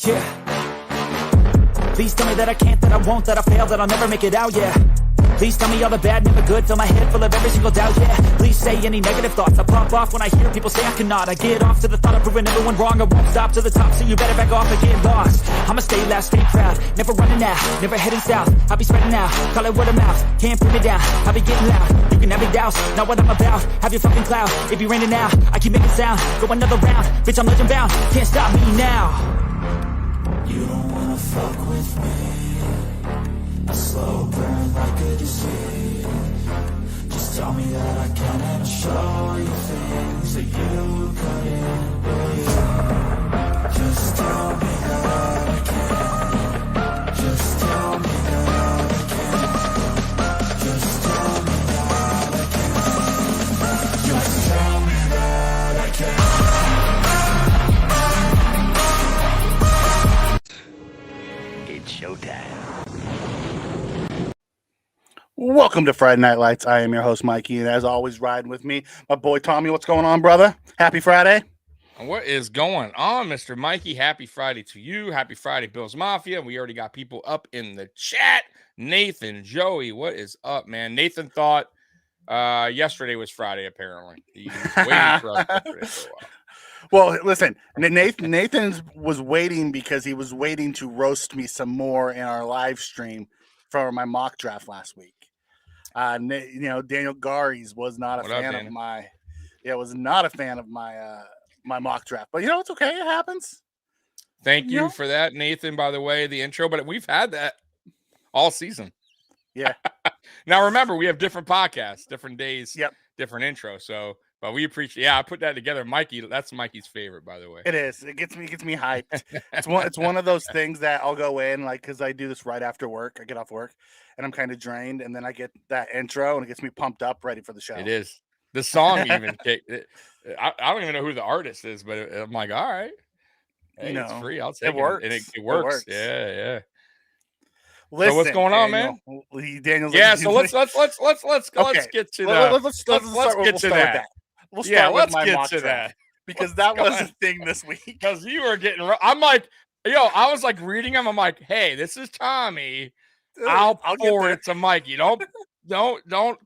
Yeah. Please tell me that I can't, that I won't, that I fail, that I'll never make it out, yeah. Please tell me all the bad, never good, fill my head full of every single doubt, yeah. Please say any negative thoughts, I pop off when I hear people say I cannot. I get off to the thought of proving everyone wrong, I won't stop to the top, so you better back off and get lost. I'ma stay loud, stay proud, never running out, never heading south. I'll be spreading out, call it word of mouth, can't put me down, I'll be getting loud. You can have me douse, not what I'm about, have your fucking cloud, it be raining now. I keep making sound, go another round, bitch I'm legend bound, can't stop me now. You don't wanna fuck with me, a slow burn like a disease. Just tell me that I can and I'll show you things that you couldn't believe. Just tell me that I can. Just tell me that I can. Just tell me that I can. Just tell me that I can. It's showtime. Welcome to Friday Night Lights. I am your host, Mikey, and as always, riding with me, my boy Tommy. What's going on, brother? Happy Friday. What is going on, Mr. Mikey? Happy Friday to you. Happy Friday, Bills Mafia. We already got people up in the chat. Nathan, Joey, what is up, man? Nathan thought yesterday was Friday, apparently. He was waiting for us yesterday for a while. Well, listen, Nathan was waiting because he was waiting to roast me some more in our live stream for my mock draft last week. Daniel Garies was not a fan of my my mock draft, but it's okay. It happens. Thank you for that, Nathan, by the way, the intro, but we've had that all season. Yeah. Now, remember, we have different podcasts, different days, Yep. different intro. So, but we appreciate, I put that together. Mikey, that's Mikey's favorite, by the way. It is. It gets me hyped. It's one of those things that I'll go in, like, because I do this right after work. I get off work and I'm kind of drained, and then I get that intro and it gets me pumped up, ready for the show. It is. The song even I don't even know who the artist is, but I'm like, all right. Hey, it's free. I'll take it. Works. And it works. Yeah. Listen, so what's going on, Daniel, man? Daniel's so let's get to that. Let's get to that. We'll start with my mock draft because that was the thing this week. Because you were getting, I'm like, I was like reading them. I'm like, hey, this is Tommy. I'll forward it to Mikey. Don't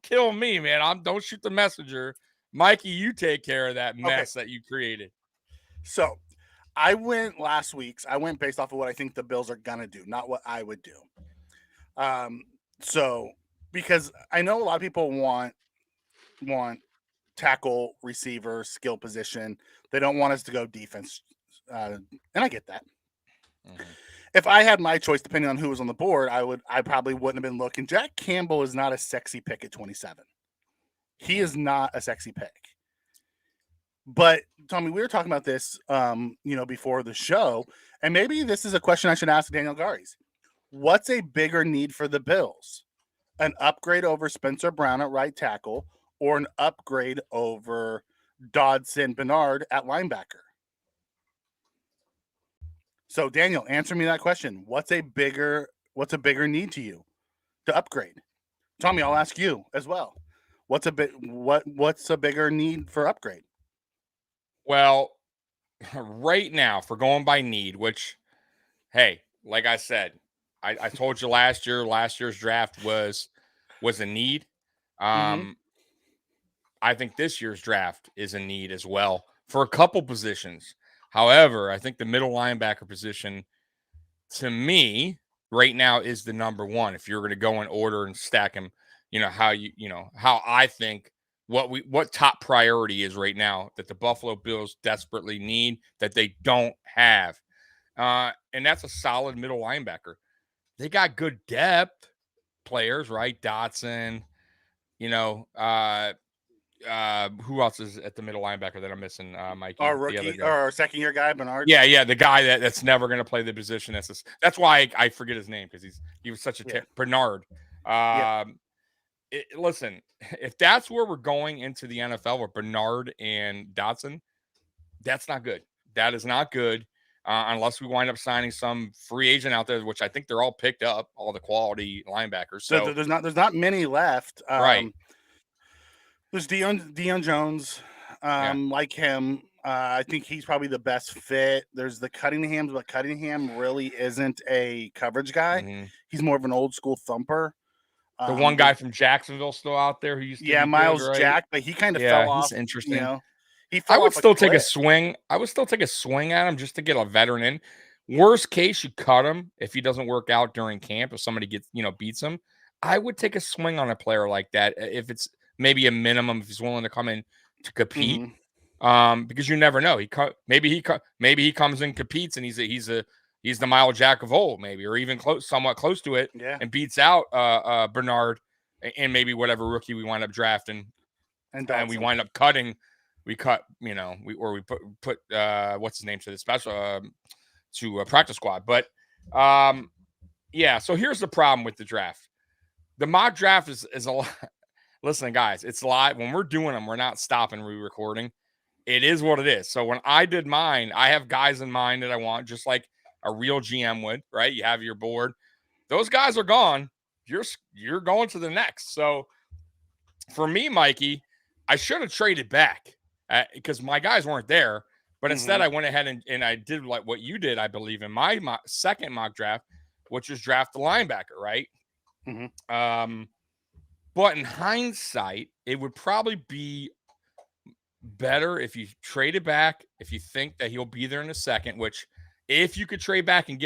kill me, man. Don't shoot the messenger. Mikey, you take care of that mess that you created. So I went last week's. I went based off of what I think the Bills are gonna do, not what I would do. So because I know a lot of people want tackle, receiver, skill position. They don't want us to go defense, and I get that. Mm-hmm. If I had my choice, depending on who was on the board, I probably wouldn't have been looking. Jack Campbell is not a sexy pick at 27. He is not a sexy pick. But Tommy, we were talking about this, before the show, and maybe this is a question I should ask Daniel Garies. What's a bigger need for the Bills? An upgrade over Spencer Brown at right tackle, or an upgrade over Dodson Bernard at linebacker? So Daniel, answer me that question. What's a bigger need to you to upgrade? Tommy, I'll ask you as well. What's a bigger need for upgrade? Well, right now, for going by need, which, hey, like I said, I told you last year's draft was a need. I think this year's draft is a need as well for a couple positions. However, I think the middle linebacker position, to me, right now is the number one. If you're going to go in order and stack them, how I think what top priority is right now that the Buffalo Bills desperately need that they don't have. And that's a solid middle linebacker. They got good depth players, right? Dotson, who else is at the middle linebacker that I'm missing? Mikey, our rookie or our second year guy, Bernard. Yeah, the guy that's never going to play the position. That's why I forget his name, because he was such a Bernard. Listen, if that's where we're going into the NFL with Bernard and Dotson, that's not good. That is not good unless we wind up signing some free agent out there, which I think they're all picked up, all the quality linebackers. So there's not many left. Right. There's Deion Jones. like him. I think he's probably the best fit. There's the Cunninghams, but Cunningham really isn't a coverage guy. Mm-hmm. He's more of an old school thumper. The one guy from Jacksonville still out there who used to be Miles good, right? Jack, but he kind of fell off. He's interesting. You know, he fell I would off still a take a cliff. swing. I would still take a swing at him just to get a veteran in. Worst case, you cut him if he doesn't work out during camp. If somebody gets, beats him, I would take a swing on a player like that if it's maybe a minimum, if he's willing to come in to compete. Because you never know. Maybe he comes and competes, and he's the Miles Jack of old, maybe, or even somewhat close to it, and beats out Bernard and maybe whatever rookie we wind up drafting, and we wind up cutting. We cut, we put what's his name to the special to a practice squad. But so here's the problem with the draft. The mock draft is a lot. Listen, guys, it's live. When we're doing them, we're not stopping re-recording. It is what it is. So when I did mine, I have guys in mind that I want, just like a real GM would, right? You have your board. Those guys are gone. You're going to the next. So for me, Mikey, I should have traded back because my guys weren't there. But instead, I went ahead and I did like what you did, I believe, in my second mock draft, which is draft the linebacker, right? But in hindsight, it would probably be better if you trade it back, if you think that he'll be there in a second, which if you could trade back and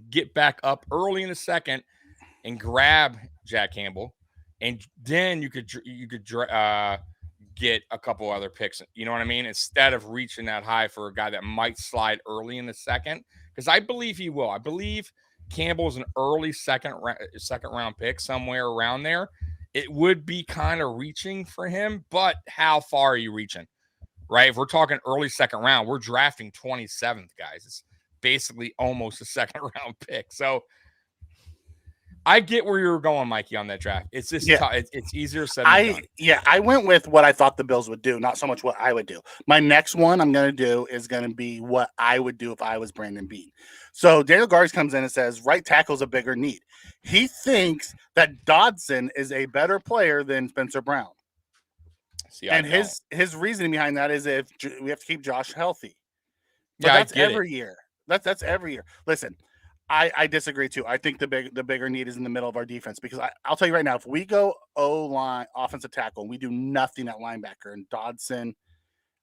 get back up early in the second and grab Jack Campbell, and then you could get a couple other picks, you know what I mean? Instead of reaching that high for a guy that might slide early in the second, because I believe he will. I believe Campbell's an early second round pick, somewhere around there. It would be kind of reaching for him, but how far are you reaching? Right? If we're talking early second round, we're drafting 27th, guys. It's basically almost a second round pick. So I get where you're going, Mikey, on that draft. It's just it's easier said than done. I went with what I thought the Bills would do, not so much what I would do. My next one I'm going to do is going to be what I would do if I was Brandon Beane. So Daniel Garz comes in and says right tackle's a bigger need. He thinks that Dodson is a better player than Spencer Brown. And his reasoning behind that is if we have to keep Josh healthy. But that's every year. That's every year. Listen, I disagree too. I think the bigger need is in the middle of our defense because I'll tell you right now, if we go O-line offensive tackle and we do nothing at linebacker and Dodson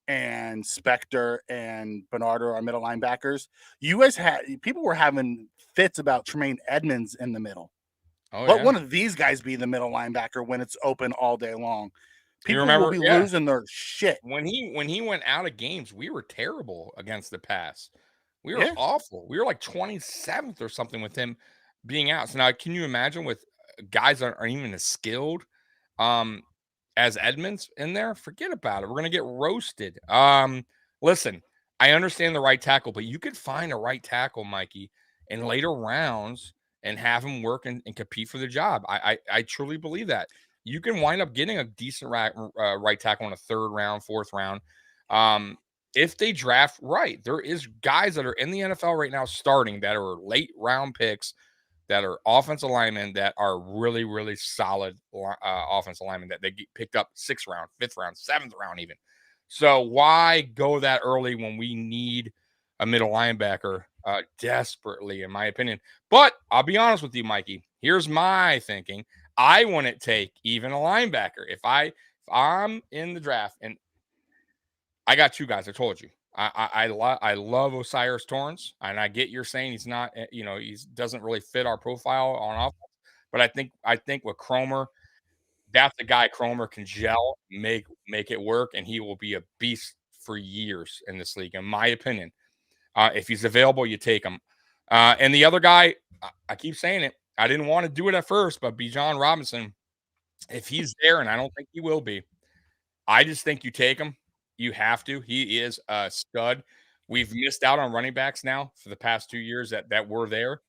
and Spector and Bernard are our middle linebackers, people were having fits about Tremaine Edmonds in the middle. Let one of these guys be the middle linebacker when it's open all day long. People will be losing their shit. When he went out of games, we were terrible against the pass. We were awful. We were like 27th or something with him being out. So now, can you imagine with guys that aren't even as skilled as Edmonds in there? Forget about it. We're gonna get roasted. Listen, I understand the right tackle, but you could find a right tackle, Mikey, in later rounds and have him work and compete for the job. I truly believe that. You can wind up getting a decent right tackle in a third round, fourth round. If they draft right. There is guys that are in the NFL right now starting that are late round picks that are offensive linemen that are really, really solid offensive linemen that they get picked up 6th round, 5th round, 7th round even. So why go that early when we need a middle linebacker desperately, in my opinion? But I'll be honest with you, Mikey. Here's my thinking. I wouldn't take even a linebacker. If I'm in the draft and I got 2 guys, I told you. I love Osiris Torrance, and I get you're saying he's not, he doesn't really fit our profile on offense. But I think with Cromer, that's the guy Cromer can gel, make it work, and he will be a beast for years in this league, in my opinion. If he's available, you take him. And the other guy, I keep saying it, I didn't want to do it at first, but Bijan Robinson, if he's there, and I don't think he will be, I just think you take him. You have to. He is a stud. We've missed out on running backs now for the past 2 years that were there.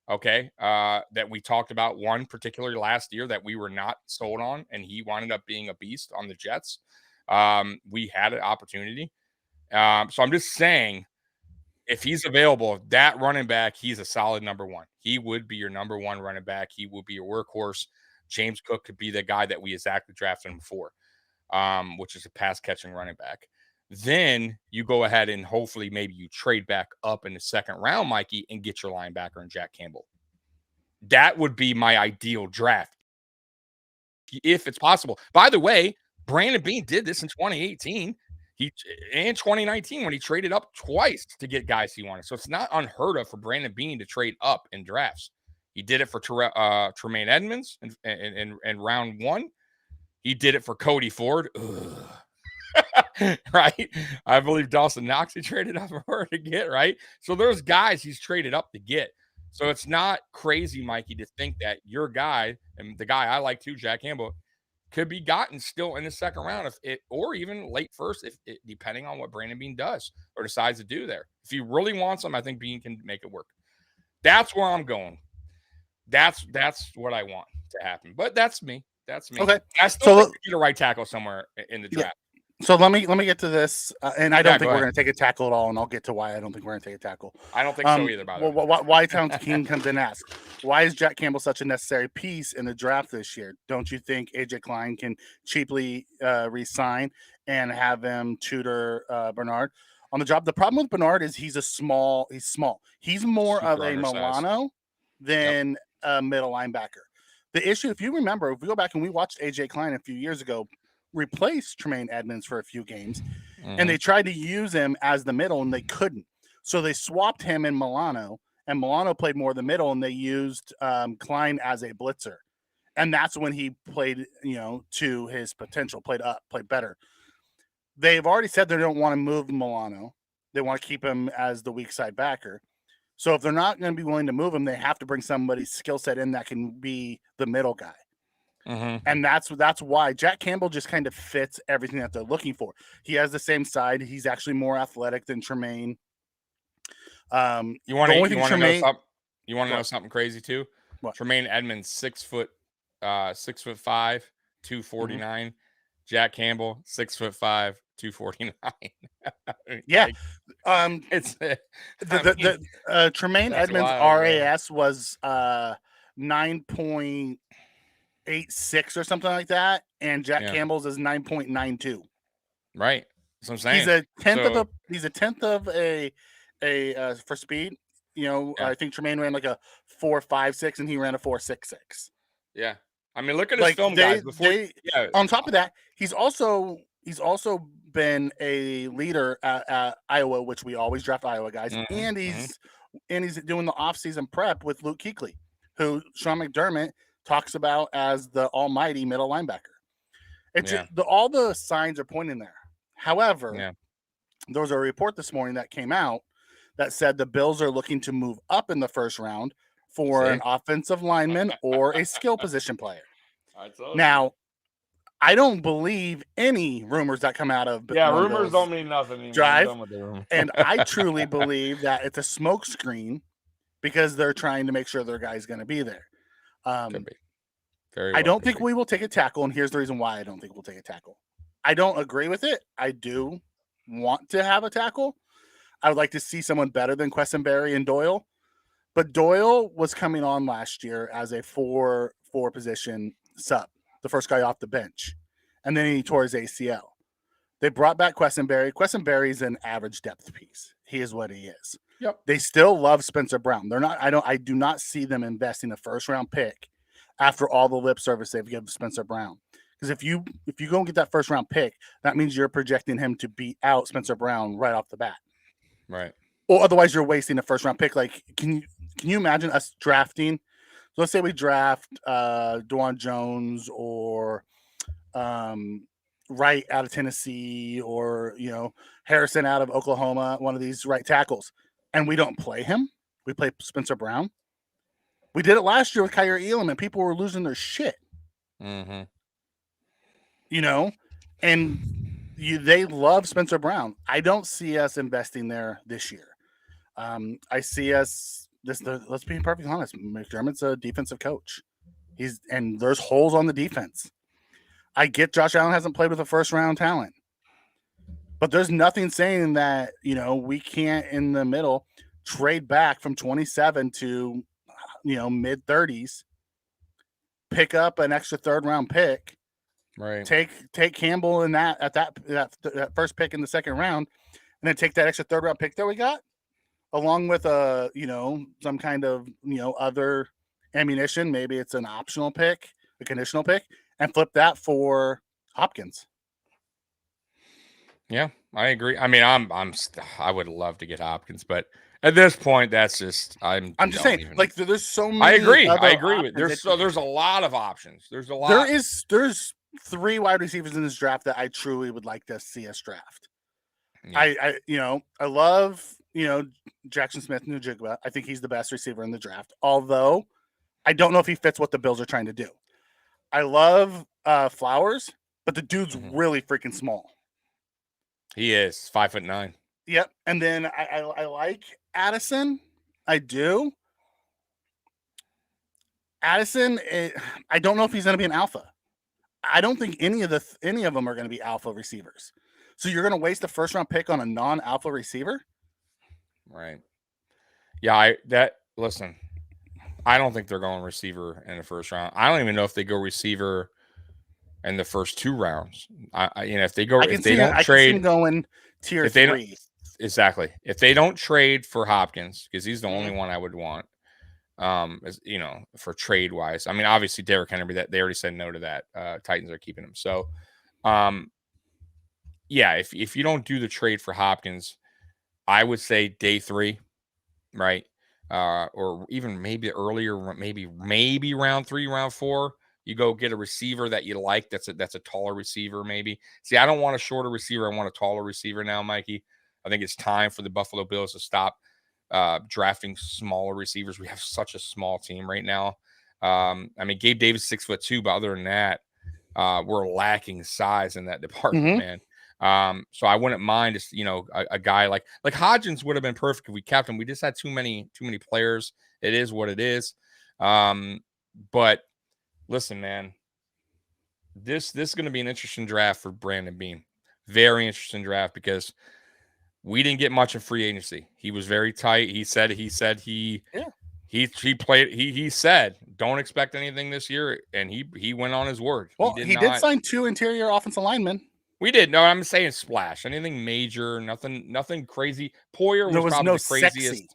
Okay. That we talked about, one particularly last year that we were not sold on, and he wound up being a beast on the Jets. We had an opportunity. So I'm just saying, if he's available, that running back, he's a solid number 1. He would be your number 1 running back. He would be your workhorse. James Cook could be the guy that we exactly drafted him for, which is a pass catching running back. Then you go ahead and hopefully maybe you trade back up in the second round, Mikey, and get your linebacker and Jack Campbell. That would be my ideal draft if it's possible. By the way, Brandon Beane did this in 2018. In 2019 when he traded up twice to get guys he wanted. So it's not unheard of for Brandon Beane to trade up in drafts. He did it for Tremaine Edmonds in round 1. He did it for Cody Ford. Right? I believe Dawson Knox he traded up for to get, right? So there's guys he's traded up to get. So it's not crazy, Mikey, to think that your guy, and the guy I like too, Jack Campbell, could be gotten still in the second round, or even late first, depending on what Brandon Beane does or decides to do there. If he really wants him, I think Beane can make it work. That's where I'm going. That's what I want to happen. But that's me. That's me. Okay. I still think you get a right tackle somewhere in the draft. So let me get to this, and I don't think we're ahead. going to take a tackle at all, and I'll get to why I don't think we're going to take a tackle. I don't think so either, by the way. Why Towns King comes in and asks, why is Jack Campbell such a necessary piece in the draft this year? Don't you think AJ Klein can cheaply re-sign and have him tutor Bernard on the job? The problem with Bernard is he's small. He's more Super of a undersized. Milano than a middle linebacker. The issue, if you remember, if we go back and we watched AJ Klein a few years ago, replaced Tremaine Edmonds for a few games, and they tried to use him as the middle, and they couldn't. So they swapped him in Milano, and Milano played more the middle, and they used Klein as a blitzer. And that's when he played, to his potential, played better. They've already said they don't want to move Milano. They want to keep him as the weak side backer. So if they're not going to be willing to move him, they have to bring somebody's skill set in that can be the middle guy. And that's why Jack Campbell just kind of fits everything that they're looking for. He has the same side. He's actually more athletic than Tremaine. You want to know something crazy too? What? Tremaine Edmonds 6'5", 249. Jack Campbell 6'5", 249. Yeah, it's Tremaine Edmonds RAS was 9.86 or something like that, and Jack Campbell's is 9.92. Right, that's what I'm saying. He's a tenth of a for speed. I think Tremaine ran like a 4.56, and he ran a 4.66. Yeah, I mean, look at his film, guys. On top of that, he's also been a leader at Iowa, which we always draft Iowa guys, and he's doing the offseason prep with Luke Kuechly, who Sean McDermott talks about as the almighty middle linebacker. All the signs are pointing there. However, there was a report this morning that came out that said the Bills are looking to move up in the first round for an offensive lineman or a skill position player. Now, I don't believe any rumors that come out of rumors don't mean nothing anymore. Drive, and I truly believe that it's a smoke screen because they're trying to make sure their guy's going to be there. Could be. I don't think we will take a tackle, and here's the reason why I don't think we'll take a tackle. I don't agree with it. I do want to have a tackle. I would like to see someone better than Quessenberry and Doyle, but Doyle was coming on last year as a four position sub, the first guy off the bench, and then he tore his ACL. They brought back Quessenberry. Quessenberry's an average depth piece. He is what he is. Yep. They still love Spencer Brown. I do not see them investing a first round pick after all the lip service they've given Spencer Brown. Because if you go and get that first round pick, that means you're projecting him to beat out Spencer Brown right off the bat. Right. Or otherwise you're wasting a first round pick. Like, can you imagine us drafting? So let's say we draft Dwan Jones or Wright out of Tennessee, or Harrison out of Oklahoma, one of these right tackles, and we don't play him. We play Spencer Brown. We did it last year with Kyer Elam, and people were losing their shit. And they love Spencer Brown. I don't see us investing there this year. I see us. Let's be perfectly honest. McDermott's a defensive coach. And there's holes on the defense. I get Josh Allen hasn't played with a first round talent, but there's nothing saying that we can't in the middle trade back from 27 to mid 30s, pick up an extra third round pick, Right. Take Campbell in that first pick in the second round, and then take that extra third round pick that we got, along with some kind of other ammunition. Maybe it's an optional pick, a conditional pick, and flip that for Hopkins. Yeah, I agree. I mean, I would love to get Hopkins, but at this point, that's just I'm just saying, like there's so many. I agree. other I agree with options there's a lot of options. There's a lot. There's 3 wide receivers in this draft that I truly would like to see us draft. Yeah. I love Jackson Smith-Njigba. I think he's the best receiver in the draft. Although I don't know if he fits what the Bills are trying to do. I love Flowers, but the dude's really freaking small. He is 5'9". Yep. And then I like Addison. I do. Addison, I don't know if he's going to be an alpha. I don't think any of them are going to be alpha receivers. So you're going to waste a first round pick on a non-alpha receiver? Right. Yeah, listen. I don't think they're going receiver in the first round. I don't even know if they go receiver in the first 2 rounds. If they go, if they don't trade, going tier 3. Exactly. If they don't trade for Hopkins, because he's the only one I would want, for trade wise. I mean, obviously Derrick Henry, that they already said no to that. Titans are keeping him. So, if you don't do the trade for Hopkins, I would say day 3, right? Or even maybe earlier, maybe round 3, round 4. You go get a receiver that you like. That's a taller receiver, maybe. See, I don't want a shorter receiver. I want a taller receiver now, Mikey. I think it's time for the Buffalo Bills to stop drafting smaller receivers. We have such a small team right now. I mean, Gabe Davis 6'2", but other than that, we're lacking size in that department, man. So I wouldn't mind just a guy like Hodgins would have been perfect if we kept him. We just had too many players. It is what it is. But listen, man, this is going to be an interesting draft for Brandon Beane. Very interesting draft because we didn't get much in free agency. He was very tight. He said he said don't expect anything this year, and he went on his word. Well, he did sign 2 interior offensive linemen. We did. No, I'm saying splash. Anything major, nothing crazy. Poyer was probably the craziest. Sexy.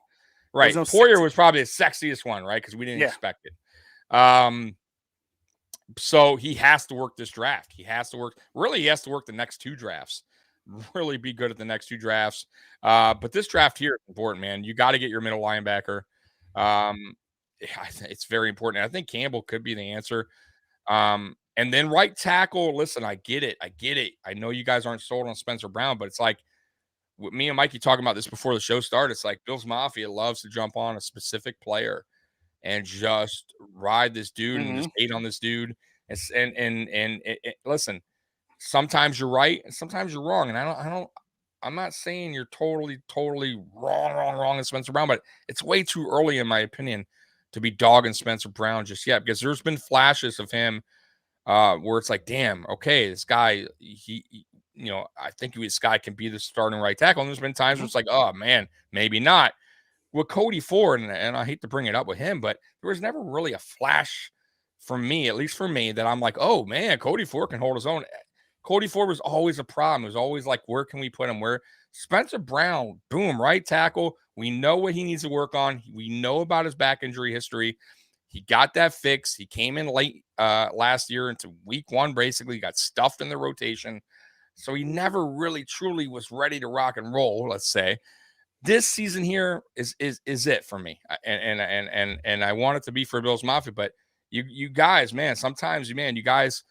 Right. Poyer was probably the sexiest one, right? Because we didn't expect it. So he has to work this draft. He has to work the next 2 drafts. Really be good at the next 2 drafts. But this draft here is important, man. You got to get your middle linebacker. It's very important. I think Campbell could be the answer. And then right tackle, listen, I get it. I know you guys aren't sold on Spencer Brown, but it's like me and Mikey talking about this before the show started. It's like Bills Mafia loves to jump on a specific player and just ride this dude and just hate on this dude. And listen, sometimes you're right and sometimes you're wrong. And I'm not saying you're totally wrong in Spencer Brown, but it's way too early, in my opinion, to be dogging Spencer Brown just yet, because there's been flashes of him where it's like, damn, okay, this guy, I think this guy can be the starting right tackle. And there's been times where it's like, oh man, maybe not. With Cody Ford, and I hate to bring it up with him, but there was never really a flash for me, at least for me, that I'm like, oh man, Cody Ford can hold his own. Cody Ford was always a problem. It was always like, where can we put him? Where Spencer Brown, boom, right tackle. We know what he needs to work on. We know about his back injury history. He got that fixed. He came in late last year into week 1, basically got stuffed in the rotation. So he never really truly was ready to rock and roll, let's say. This season here is it for me. And I want it to be for Bills Mafia, but you guys, man, sometimes, man, you guys,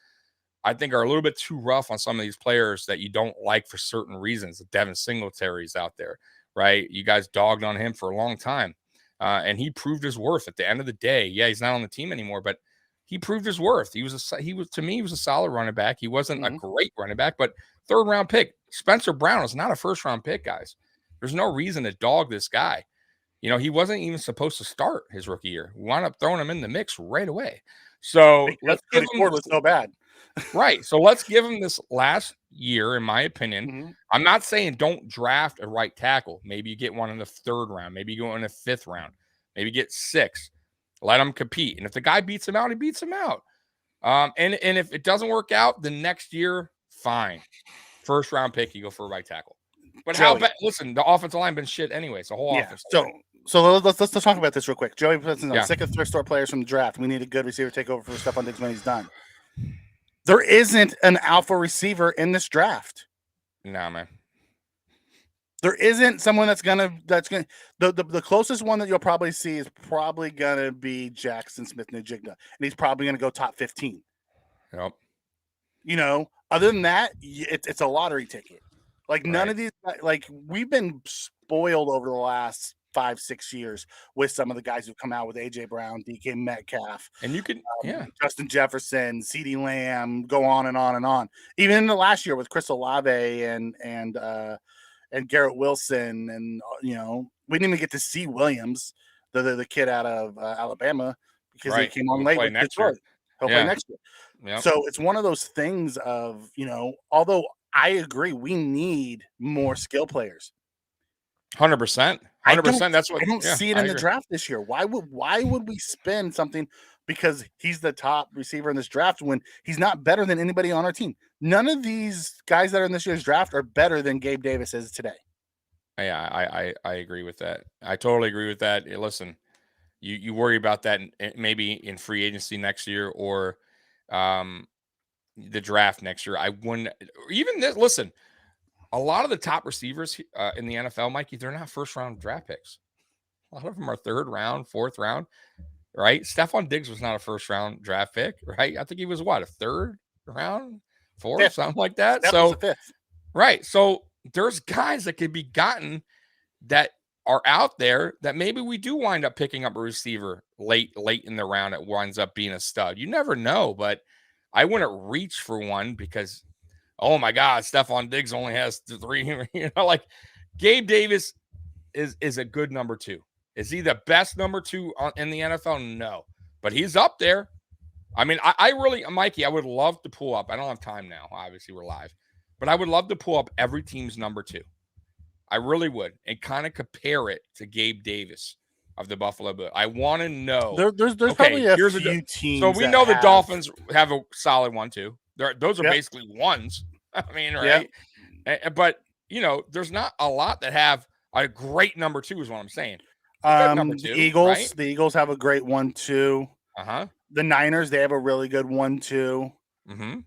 I think, are a little bit too rough on some of these players that you don't like for certain reasons. Devin Singletary's out there, right? You guys dogged on him for a long time. And he proved his worth at the end of the day. Yeah, he's not on the team anymore, but he proved his worth. He was a solid running back. He wasn't a great running back, but 3rd round pick. Spencer Brown is not a 1st round pick, guys. There's no reason to dog this guy. He wasn't even supposed to start his rookie year. We wound up throwing him in the mix right away. So let's give him was so bad. Right. So let's give him this last year, in my opinion. I'm not saying don't draft a right tackle. Maybe you get one in the 3rd round. Maybe you go in the 5th round. Maybe get 6. Let him compete. And if the guy beats him out, he beats him out. And if it doesn't work out, the next year, fine. First round pick, you go for a right tackle. But Joey. how bad? Listen, the offensive line been shit anyway. So whole offense. So let's talk about this real quick. Joey puts in, I'm Yeah. sick of thrift store players from the draft. We need a good receiver to take over for Stephon Diggs when he's done. There isn't an alpha receiver in this draft. Nah, man. There isn't someone that's gonna the closest one that you'll probably see is probably gonna be Jackson Smith-Njigba, and he's probably gonna go top 15. Yep. You know, other than that, it's a lottery ticket. Like none Right. of these, like we've been spoiled over the last 5-6 years with some of the guys who've come out with AJ Brown, DK Metcalf, And you could, Justin Jefferson, CeeDee Lamb, go on and on and on. Even in the last year with Chris Olave and Garrett Wilson, and we didn't even get to see Williams, the kid out of Alabama, because he came on late with Detroit. He'll play next year. Yep. So it's one of those things of, although I agree, we need more skill players. 100%. 100%. That's what I don't see it in the draft this year. Why would we spend something because he's the top receiver in this draft when he's not better than anybody on our team? None of these guys that are in this year's draft are better than Gabe Davis is today. Yeah, I agree with that. I totally agree with that. Listen, you worry about that maybe in free agency next year or the draft next year. I wouldn't even this. Listen, a lot of the top receivers in the NFL, Mikey, they're not first round draft picks. A lot of them are third round, fourth round, right? Stephon Diggs was not a first round draft pick, right? I think he was a third round, fourth, something like that. So, right. So there's guys that could be gotten that are out there that maybe we do wind up picking up a receiver late in the round that winds up being a stud. You never know, but I wouldn't reach for one because, oh my God, Stephon Diggs only has 3. Like Gabe Davis is a good number 2. Is he the best number 2 in the NFL? No, but he's up there. I mean, I really, Mikey, I would love to pull up. I don't have time now. Obviously, we're live, but I would love to pull up every team's number 2. I really would, and kind of compare it to Gabe Davis of the Buffalo Bills. I want to know. There's probably a few teams. So we know the Dolphins have a solid 1, 2. Those are basically ones. I mean, right? Yep. But there's not a lot that have a great number 2. Is what I'm saying. Number 2, the Eagles. Right? The Eagles have a great 1, 2. The Niners, they have a really good 1, 2. Mm-hmm.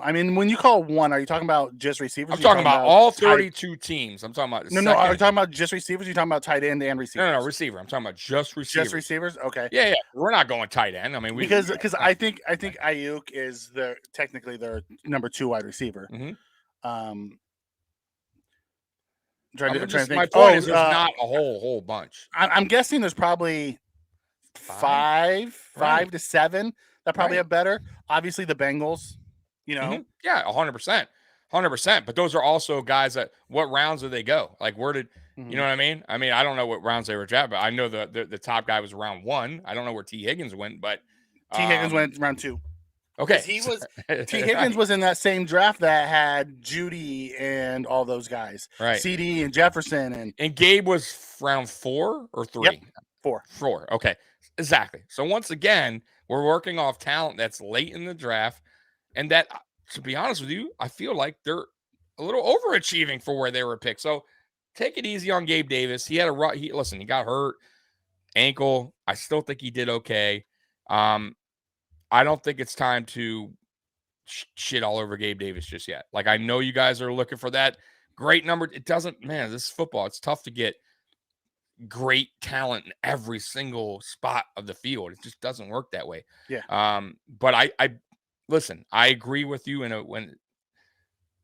I mean, when you call 1, are you talking about just receivers? I'm talking about all 32 teams. I'm talking about no. Are you talking about just receivers? Are you talking about tight end and receivers? No, receiver. I'm talking about just receivers. Just receivers. Okay. Yeah. We're not going tight end. I mean, because I think Ayuk is technically their number 2 wide receiver. Mm-hmm. My point is there's not a whole bunch. I'm guessing there's probably 5 to 7 that probably have better. Obviously, the Bengals. Yeah, 100%. But those are also guys that what rounds did they go? Like where did you know what I mean? I mean, I don't know what rounds they were drafted, but I know the top guy was round 1. I don't know where T. Higgins went, but T. Higgins went round 2. Okay. T. Higgins was in that same draft that had Judy and all those guys. Right. CD and Jefferson and Gabe was round 4 or 3? Yep. 4. Okay. Exactly. So once again, we're working off talent that's late in the draft. And that, to be honest with you, I feel like they're a little overachieving for where they were picked. So take it easy on Gabe Davis. He had he got hurt, ankle. I still think he did okay. I don't think it's time to shit all over Gabe Davis just yet. Like, I know you guys are looking for that great number. It doesn't, man, this is football. It's tough to get great talent in every single spot of the field. It just doesn't work that way. Yeah. But I listen, I agree with you when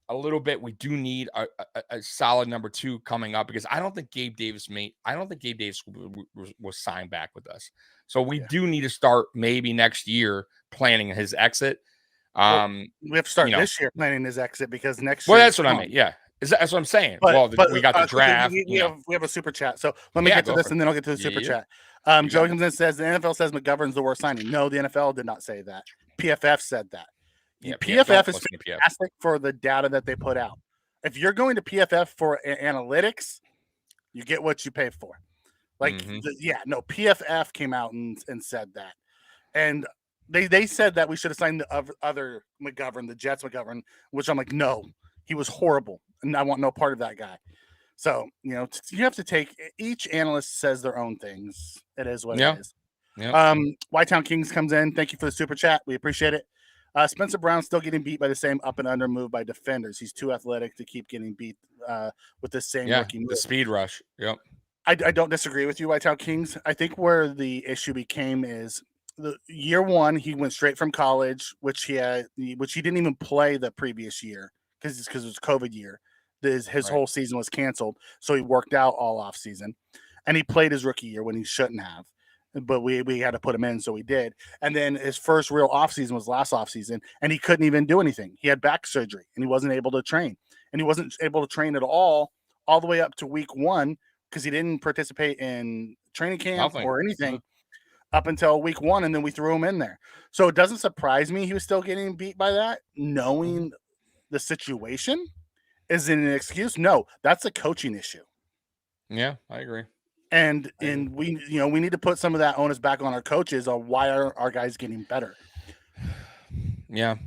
a little bit. We do need a solid number 2 coming up because I don't think Gabe Davis was signed back with us. So we do need to start maybe next year planning his exit. We have to start this year planning his exit because next year. Well, that's what I mean. Yeah. That's what I'm saying. But we got the draft. We have a super chat. So let me get to this and then I'll get to the super chat. Joey comes in and says the NFL says McGovern's the worst signing. No, the NFL did not say that. PFF said that. Yeah, PFF is fantastic for the data that they put out. If you're going to PFF for analytics, you get what you pay for. Like, PFF came out and said that. And They said that we should have signed the other McGovern, the Jets McGovern, which I'm like, no, he was horrible, and I want no part of that guy. So, you have to take, each analyst says their own things. It is what it is. Yeah. Whitetown Kings comes in. Thank you for the super chat. We appreciate it. Spencer Brown still getting beat by the same up and under move by defenders. He's too athletic to keep getting beat with the same rookie move. The speed rush. Yep. I don't disagree with you, Whitetown Kings. I think where the issue became is the year one, he went straight from college, which he didn't even play the previous year because it was COVID year. His whole season was canceled, so he worked out all off season, and he played his rookie year when he shouldn't have. But we had to put him in, so we did. And then his first real off season was last off season, and he couldn't even do anything. He had back surgery, and he wasn't able to train, and he wasn't able to train at all the way up to week one because he didn't participate in training camp or anything up until week one, and then we threw him in there. So it doesn't surprise me he was still getting beat by that, knowing the situation. Is it an excuse? No, that's a coaching issue. Yeah, I agree. And we need to put some of that onus back on our coaches on why are our guys getting better. Yeah.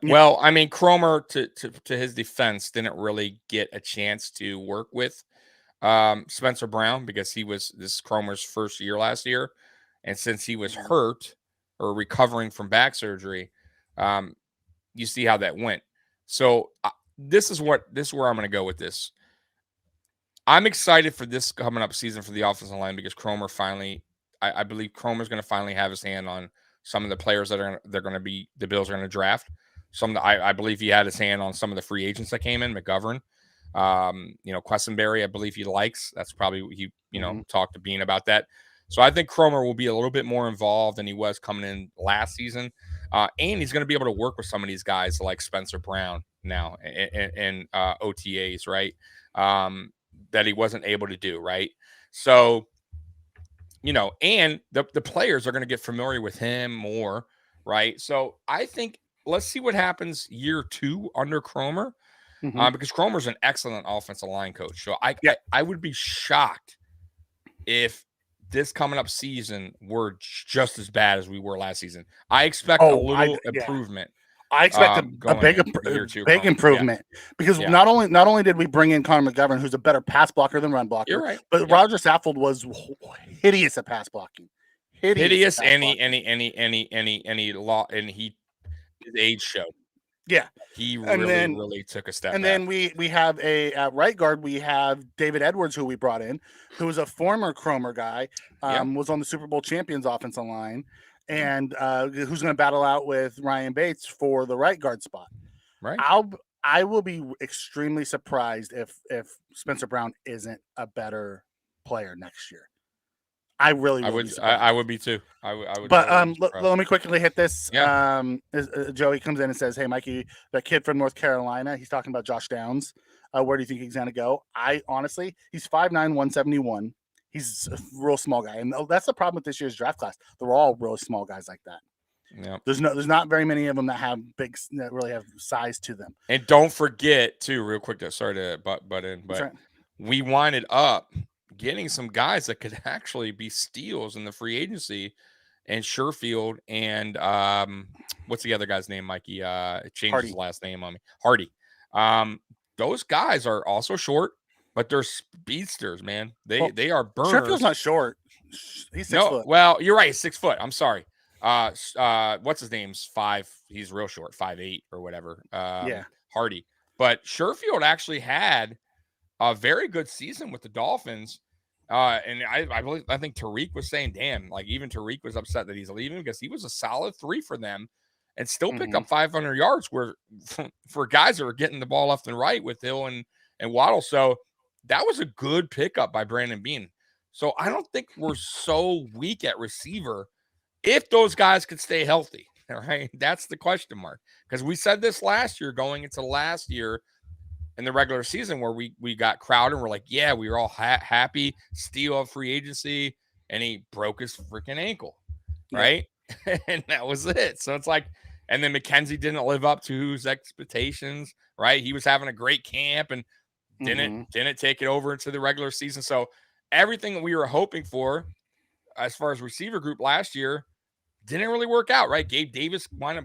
Well, I mean, Cromer, to his defense, didn't really get a chance to work with Spencer Brown because this is Cromer's first year last year, and since he was hurt or recovering from back surgery, you see how that went. So this is where I'm going to go with this. I'm excited for this coming up season for the offensive line because Cromer finally, I believe Cromer's going to finally have his hand on some of the players that they're going to be, the Bills are going to draft. I believe he had his hand on some of the free agents that came in, McGovern, Quessenberry, I believe he likes. That's probably he, talked to Bean about that. So I think Cromer will be a little bit more involved than he was coming in last season. And he's going to be able to work with some of these guys like Spencer Brown now and OTAs, right? That he wasn't able to do, right? So, and the players are going to get familiar with him more, right? So I think let's see what happens year 2 under Cromer, because Cromer's an excellent offensive line coach. So I would be shocked if this coming up season were just as bad as we were last season. I expect a little improvement. I expect a big improvement because not only did we bring in Connor McGovern, who's a better pass blocker than run blocker, right. but Roger Saffold was hideous at pass blocking. Hideous. Any law, and his age showed. Yeah, he really took a step. And back. then we have at right guard we have David Edwards, who we brought in, who was a former Cromer guy, was on the Super Bowl champions offensive line. And who's going to battle out with Ryan Bates for the right guard spot? Right. I will be extremely surprised if Spencer Brown isn't a better player next year. I really would. I would be too. I would. But let me quickly hit this. Yeah. Joey comes in and says, "Hey, Mikey, that kid from North Carolina. He's talking about Josh Downs. Where do you think he's going to go? Honestly, he's 5'9", 171. He's a real small guy, and that's the problem with this year's draft class. They're all really small guys like that. Yeah, there's not very many of them that really have size to them. And don't forget too, real quick. Sorry to butt in, but we winded up getting some guys that could actually be steals in the free agency, and Sherfield and what's the other guy's name? Mikey changed his last name on me. Hardy. Those guys are also short. But they're speedsters, man. They are burners. Sherfield's not short. He's 6 foot. Well, you're right. 6 foot. I'm sorry. What's his name's 5? He's real short, 5'8" or whatever. Hardy. But Sherfield actually had a very good season with the Dolphins. And I think Tariq was saying, damn, like even Tariq was upset that he's leaving because he was a solid 3 for them and still picked up 500 yards where for guys that are getting the ball left and right with Hill and Waddle. So that was a good pickup by Brandon Beane. So I don't think we're so weak at receiver if those guys could stay healthy. All right. That's the question mark. Because we said this last year going into last year in the regular season where we got Crowder and we're like, yeah, we were all happy. Steal of free agency. And he broke his freaking ankle. Right. And that was it. So it's like, and then McKenzie didn't live up to his expectations. Right. He was having a great camp and didn't take it over into the regular season. So everything that we were hoping for as far as receiver group last year didn't really work out, right? Gabe Davis wound up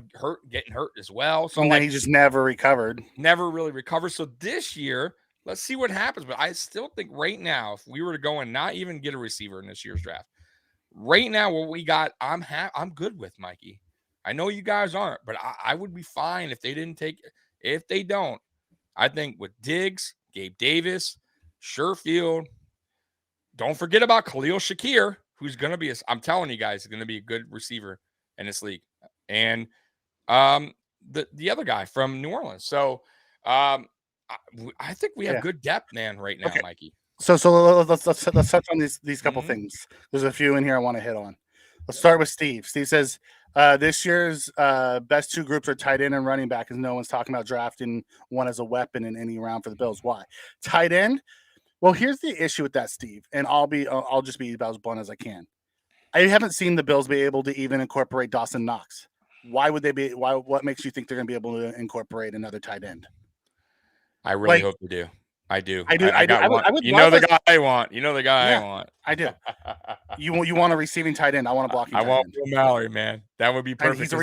getting hurt as well. So and then he just never recovered. Never really recovered. So this year, let's see what happens. But I still think right now, if we were to go and not even get a receiver in this year's draft, right now what we got, I'm good with, Mikey. I know you guys aren't, but I would be fine if they didn't take. If they don't, I think with Diggs, Gabe Davis, Sherfield, don't forget about Khalil Shakir, who's going to be, I'm telling you guys, is going to be a good receiver in this league. And the other guy from New Orleans. So I think we have good depth, man, right now, Mikey. So let's touch on these couple things. There's a few in here I want to hit on. Let's start with Steve. Steve says this year's best two groups are tight end and running back, because no one's talking about drafting one as a weapon in any round for the Bills. Why? Tight end? Well, here's the issue with that, Steve, and I'll just be about as blunt as I can. I haven't seen the Bills be able to even incorporate Dawson Knox. Why would they be? What makes you think they're going to be able to incorporate another tight end? I really hope they do. I do. I would you know the guy I want. You know the guy I want. I do. You want a receiving tight end? I want a blocking. I want Will Mallory, man. That would be perfect. He's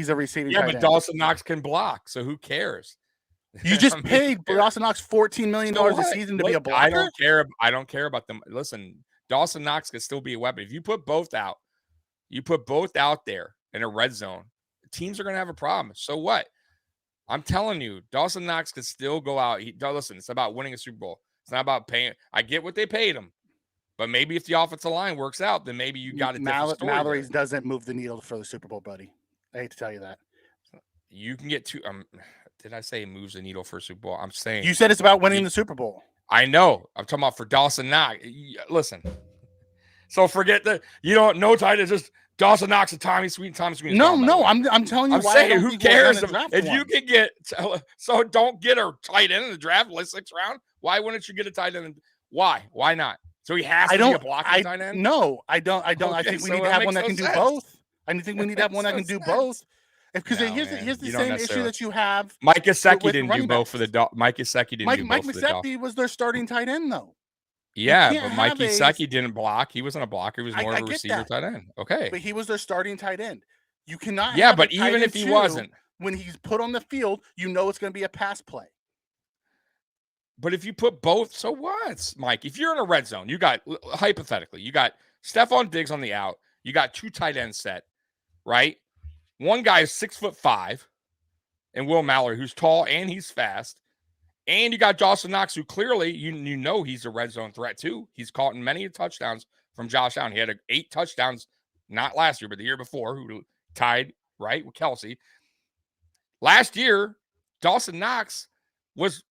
a receiving. Yeah, tight but end. Dawson Knox can block, so who cares? You just paid Dawson Knox $14 million a season to be a blocker. I don't care about them. Listen, Dawson Knox could still be a weapon. If you put both out, there in a red zone, teams are going to have a problem. So what? I'm telling you, Dawson Knox could still go out. Listen, it's about winning a Super Bowl. It's not about paying. I get what they paid him, but maybe if the offensive line works out, then maybe you got a different story. Mallory doesn't move the needle for the Super Bowl, buddy. I hate to tell you that. You can get two. Did I say moves the needle for a Super Bowl? I'm saying you said it's about winning the Super Bowl. I know. I'm talking about for Dawson Knox. Listen. So forget that. You don't know tight end. Just Dawson Knox and Tommy Sweet. Tommy Sweet. No. I'm telling you. I'm saying who cares if you can get. So don't get a tight end in the draft, like 6th round. Why wouldn't you get a tight end? Why? Why not? So he has to be a blocking tight end. No, I don't. Okay, I think we need to have one that can do both. I think we need to have one that can do both. Because here's the same issue that you have. Mike Gesicki didn't do both for the Mike Gesicki didn't do both. Mike Gesicki was their starting tight end, though. Yeah, but Mike Gesicki didn't block. He wasn't a blocker. He was more of a receiver tight end. Okay, but he was their starting tight end. You cannot. Yeah, but even if he wasn't, when he's put on the field, you know it's going to be a pass play. But if you put both, so what, Mike? If you're in a red zone, you got hypothetically, you got Stephon Diggs on the out. You got 2 tight ends set, right? One guy is 6'5", and Will Mallory, who's tall and he's fast. And you got Dawson Knox, who clearly you know he's a red zone threat too. He's caught in many touchdowns from Josh Allen. He had 8 touchdowns, not last year, but the year before, who tied right with Kelsey. Last year, Dawson Knox was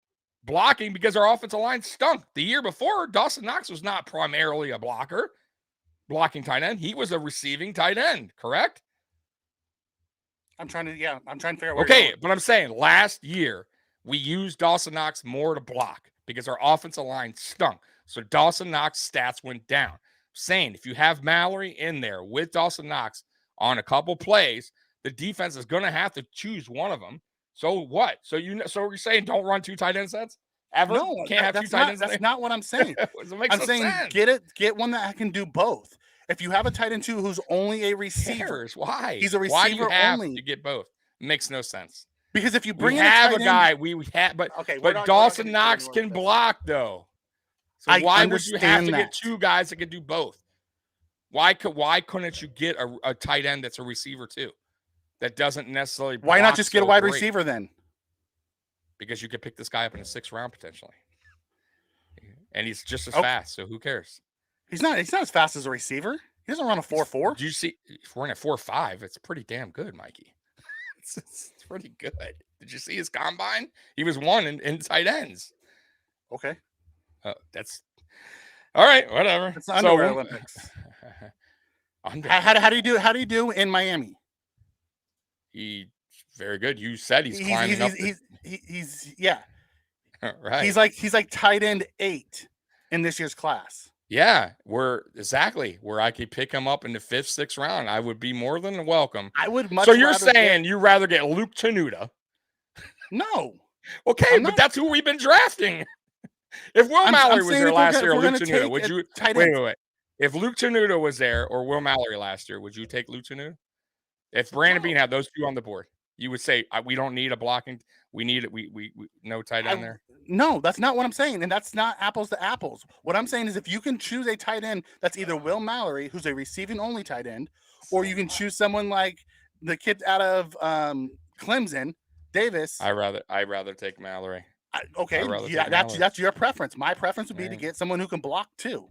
blocking because our offensive line stunk. The year before, Dawson Knox was not primarily a blocking tight end. He was a receiving tight end, correct? I'm trying to figure out. Okay, but I'm saying last year we used Dawson Knox more to block because our offensive line stunk. So Dawson Knox stats went down. Saying if you have Mallory in there with Dawson Knox on a couple plays, the defense is going to have to choose one of them. So what? So you're saying don't run 2 tight end sets ever? No, you can't have 2 tight ends. That's not what I'm saying. I'm saying get one that can do both. If you have a tight end too who's only a receiver, why? He's a receiver. Why do you have to get both? Makes no sense. Because if you bring a guy, we have, but Dawson Knox can block though. So why would you have to get 2 guys that can do both? Why couldn't you get a tight end that's a receiver too? That doesn't necessarily. Why not just get a wide receiver then? Because you could pick this guy up in the 6th round potentially, and he's just as fast. So who cares? He's not as fast as a receiver. He doesn't run a 4.4. Do you see? If we're in a 4.5, it's pretty damn good, Mikey. It's pretty good. Did you see his combine? He was 1 in tight ends. Okay. That's all right. Whatever. It's the underwear Olympics. How do you do in Miami? He's very good. You said he's climbing up. He's yeah. Right. He's like tight end 8 in this year's class. Yeah, where I could pick him up in the 5th, 6th round. I would be more than welcome. I would much. So you're saying you'd rather get Luke Tenuta? No. Okay, but that's who we've been drafting. If Will Mallory was there last year, Luke Tenuta, would you? Wait. If Luke Tenuta was there or Will Mallory last year, would you take Luke Tenuta? If Brandon Beane had those two on the board, you would say we don't need a blocking. We need it. We no tight end there. No, that's not what I'm saying, and that's not apples to apples. What I'm saying is if you can choose a tight end that's either Will Mallory, who's a receiving only tight end, or you can choose someone like the kid out of Clemson, Davis. I rather take Mallory. Okay, yeah, that's your preference. My preference would be to get someone who can block too.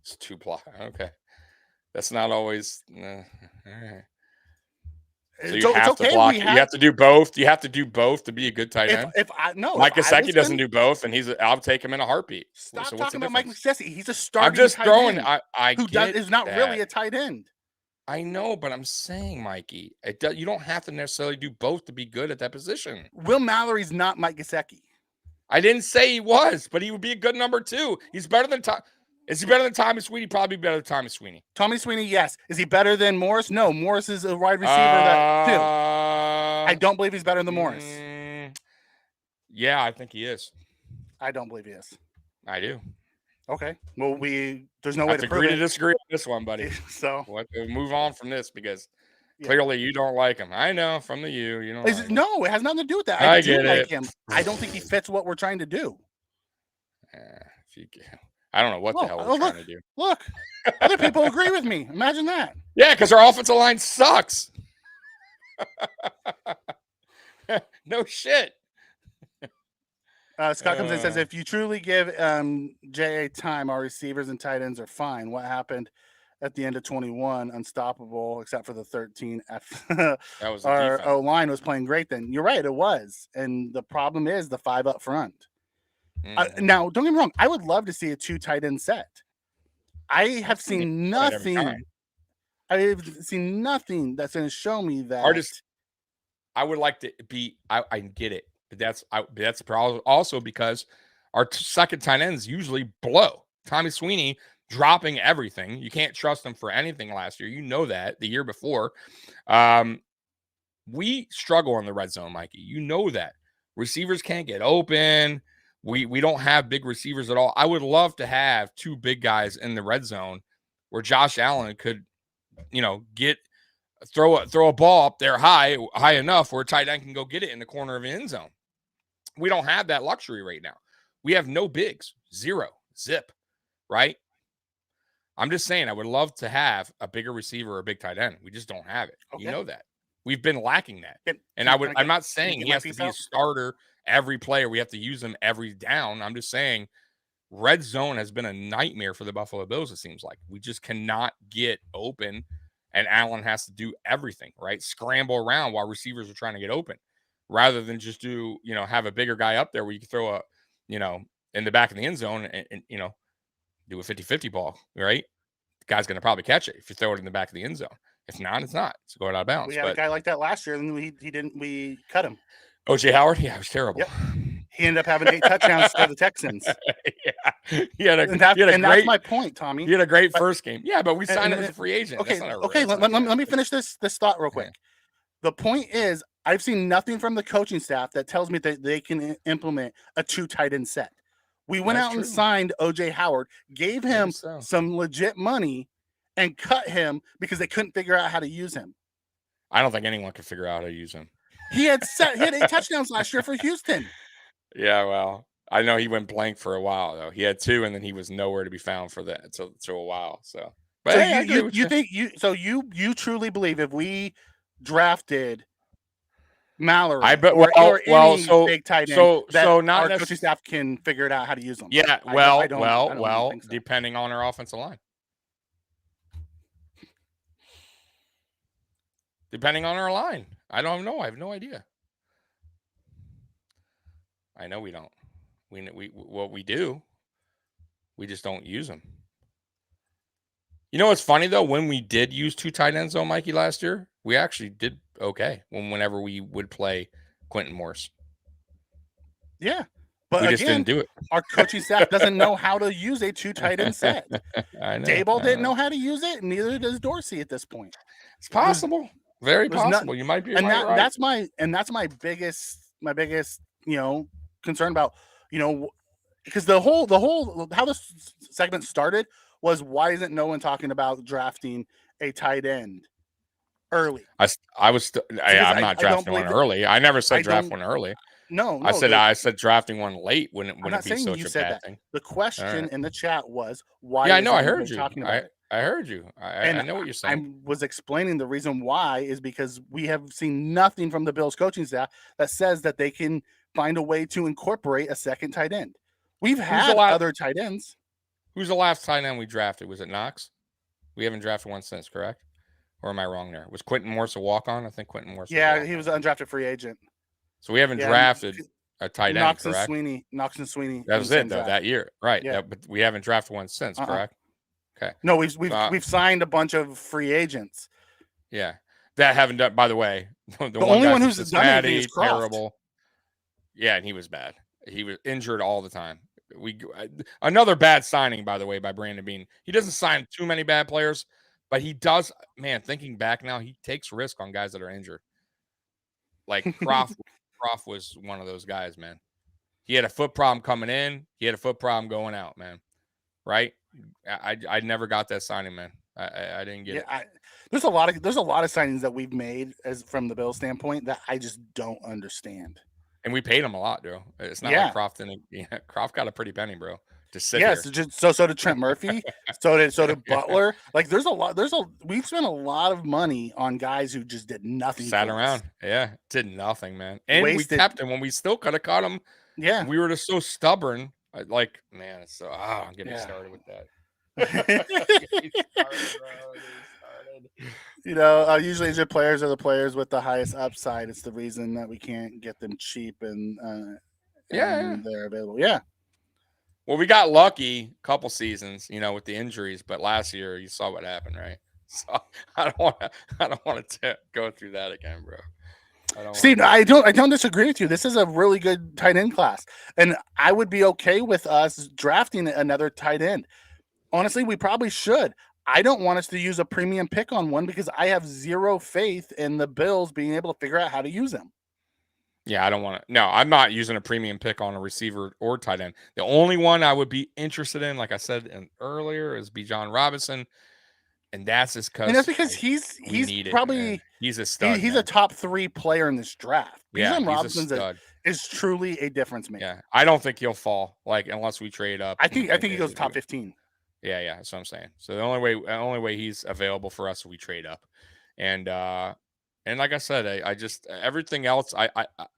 It's 2 block. Okay, that's not always. All right. So you have to block. You have to do both. You have to do both to be a good tight end. Mike Gesicki doesn't do both, and I'll take him in a heartbeat. Stop talking about Mike Gesicki. He's a starting. I'm just throwing. Is not really a tight end. I know, but I'm saying, Mikey, you don't have to necessarily do both to be good at that position. Will Mallory's not Mike Gesicki. I didn't say he was, but he would be a good number 2. He's better than Tom. Is he better than Tommy Sweeney? Probably better than Tommy Sweeney. Tommy Sweeney, yes. Is he better than Morris? No. Morris is a wide receiver too. I don't believe he's better than Morris. Yeah, I think he is. I don't believe he is. I do. Okay. Well, there's no way to agree to disagree on this one, buddy. So we'll move on from this because clearly you don't like him. I know from the you don't. Like him. No, it has nothing to do with that. I do like him. I don't think he fits what we're trying to do. I don't know what the hell we're trying to do. Look, other people agree with me. Imagine that. Yeah, because our offensive line sucks. No shit. Scott comes in and says, if you truly give J.A. time, our receivers and tight ends are fine. What happened at the end of 21? Unstoppable, except for the 13. That was our O-line was playing great then. You're right, it was. And the problem is the 5 up front. Now, don't get me wrong. I would love to see a 2 tight end set. I have seen nothing. I have seen nothing that's going to show me that. I would like to be. I get it, but that's also because our second tight ends usually blow. Tommy Sweeney dropping everything. You can't trust him for anything last year. You know that the year before. We struggle in the red zone, Mikey. You know that receivers can't get open. We don't have big receivers at all. I would love to have 2 big guys in the red zone where Josh Allen could, throw a ball up there high enough where a tight end can go get it in the corner of the end zone. We don't have that luxury right now. We have no bigs, 0, zip, right? I'm just saying I would love to have a bigger receiver or a big tight end. We just don't have it. Okay. You know that. We've been lacking that. I'm not saying he has to be a starter every player. We have to use him every down. I'm just saying red zone has been a nightmare for the Buffalo Bills, it seems like. We just cannot get open, and Allen has to do everything, right? Scramble around while receivers are trying to get open rather than just do, have a bigger guy up there where you can throw in the back of the end zone and do a 50-50 ball, right? The guy's going to probably catch it if you throw it in the back of the end zone. If not, it's not. It's going out of bounds. We had a guy like that last year, and we cut him. O.J. Howard? Yeah, it was terrible. Yep. He ended up having 8 touchdowns for the Texans. Yeah. That's my point, Tommy. He had a great first game. Yeah, but we signed him as a free agent. Okay. Let me finish this thought real quick. The point is, I've seen nothing from the coaching staff that tells me that they can implement a 2 tight end set. We went out and signed O.J. Howard, gave him some legit money, and cut him because they couldn't figure out how to use him. I don't think anyone could figure out how to use him. He had 8 touchdowns last year for Houston. Yeah, well, I know he went blank for a while though. He had 2, and then he was nowhere to be found for that until a while. So, but you truly believe if we drafted Mallory big tight end, that our coaching staff can figure it out how to use them? Yeah, I don't so. Depending on our offensive line. Depending on our line. I don't know. I have no idea. I know we don't. What we do, we just don't use them. You know what's funny though? When we did use 2 tight ends on Mikey last year, we actually did okay whenever we would play Quentin Morris. Yeah. But we just didn't do it. Our coaching staff doesn't know how to use a 2 tight end set. Daboll didn't know how to use it, and neither does Dorsey at this point. It's possible. Very possible. You might be right. That's my biggest concern about, because the whole how this segment started was, why isn't no one talking about drafting a tight end early. I'm not drafting one early. I never said draft one early. No, I said drafting one late wouldn't be such a bad thing. The question in the chat was why? Yeah, I know. I heard you. Talking about it. I heard you. I know what you're saying. I was explaining the reason why is because we have seen nothing from the Bills coaching staff that says that they can find a way to incorporate a second tight end. We've had other tight ends. Who's the last tight end we drafted? Was it Knox? We haven't drafted one since, correct? Or am I wrong there? Was Quentin Morse a walk-on? I think Quentin Morse. Yeah, he was an undrafted free agent. So we haven't drafted a tight end, correct? Knox and Sweeney. That was it, though, that year. Right. Yeah. But we haven't drafted one since, correct? Okay. No, we've signed a bunch of free agents. Yeah. That haven't done, by the way. The only one who's done anything is Croft. Terrible. Yeah, and he was bad. He was injured all the time. Another bad signing, by the way, by Brandon Beane. He doesn't sign too many bad players, but he does. Man, thinking back now, he takes risk on guys that are injured. Like Croft was one of those guys, man. He had a foot problem coming in. He had a foot problem going out, man. Right? I never got that signing, man. I didn't get it. There's a lot of signings that we've made as from the Bills standpoint that I just don't understand. And we paid him a lot, bro. It's not like Croft Croft got a pretty penny, bro. To sit here. So did Trent Murphy. so did Butler. Like we've spent a lot of money on guys who just did nothing. Sat around. Yeah. Did nothing, man. And we kept him when we still could have caught him. Yeah. We were just so stubborn. Like, man, so I'm getting started with that. You know, usually the players are the players with the highest upside. It's the reason that we can't get them cheap and they're available. Yeah. Well, we got lucky a couple seasons, with the injuries, but last year you saw what happened, right? So I don't want to go through that again, bro. Steve, I don't disagree with you. This is a really good tight end class, and I would be okay with us drafting another tight end. Honestly, we probably should. I don't want us to use a premium pick on one because I have zero faith in the Bills being able to figure out how to use him. Yeah, I don't want to. No, I'm not using a premium pick on a receiver or tight end. The only one I would be interested in, like I said earlier, is Bijan Robinson. And that's because he's probably he's a stud. He's a top 3 player in this draft. Bijan Robinson is truly a difference maker. Yeah, I don't think he'll fall unless we trade up. I think he goes top 15. Yeah, that's what I'm saying. So the only way he's available for us is we trade up, and like I said, I just everything else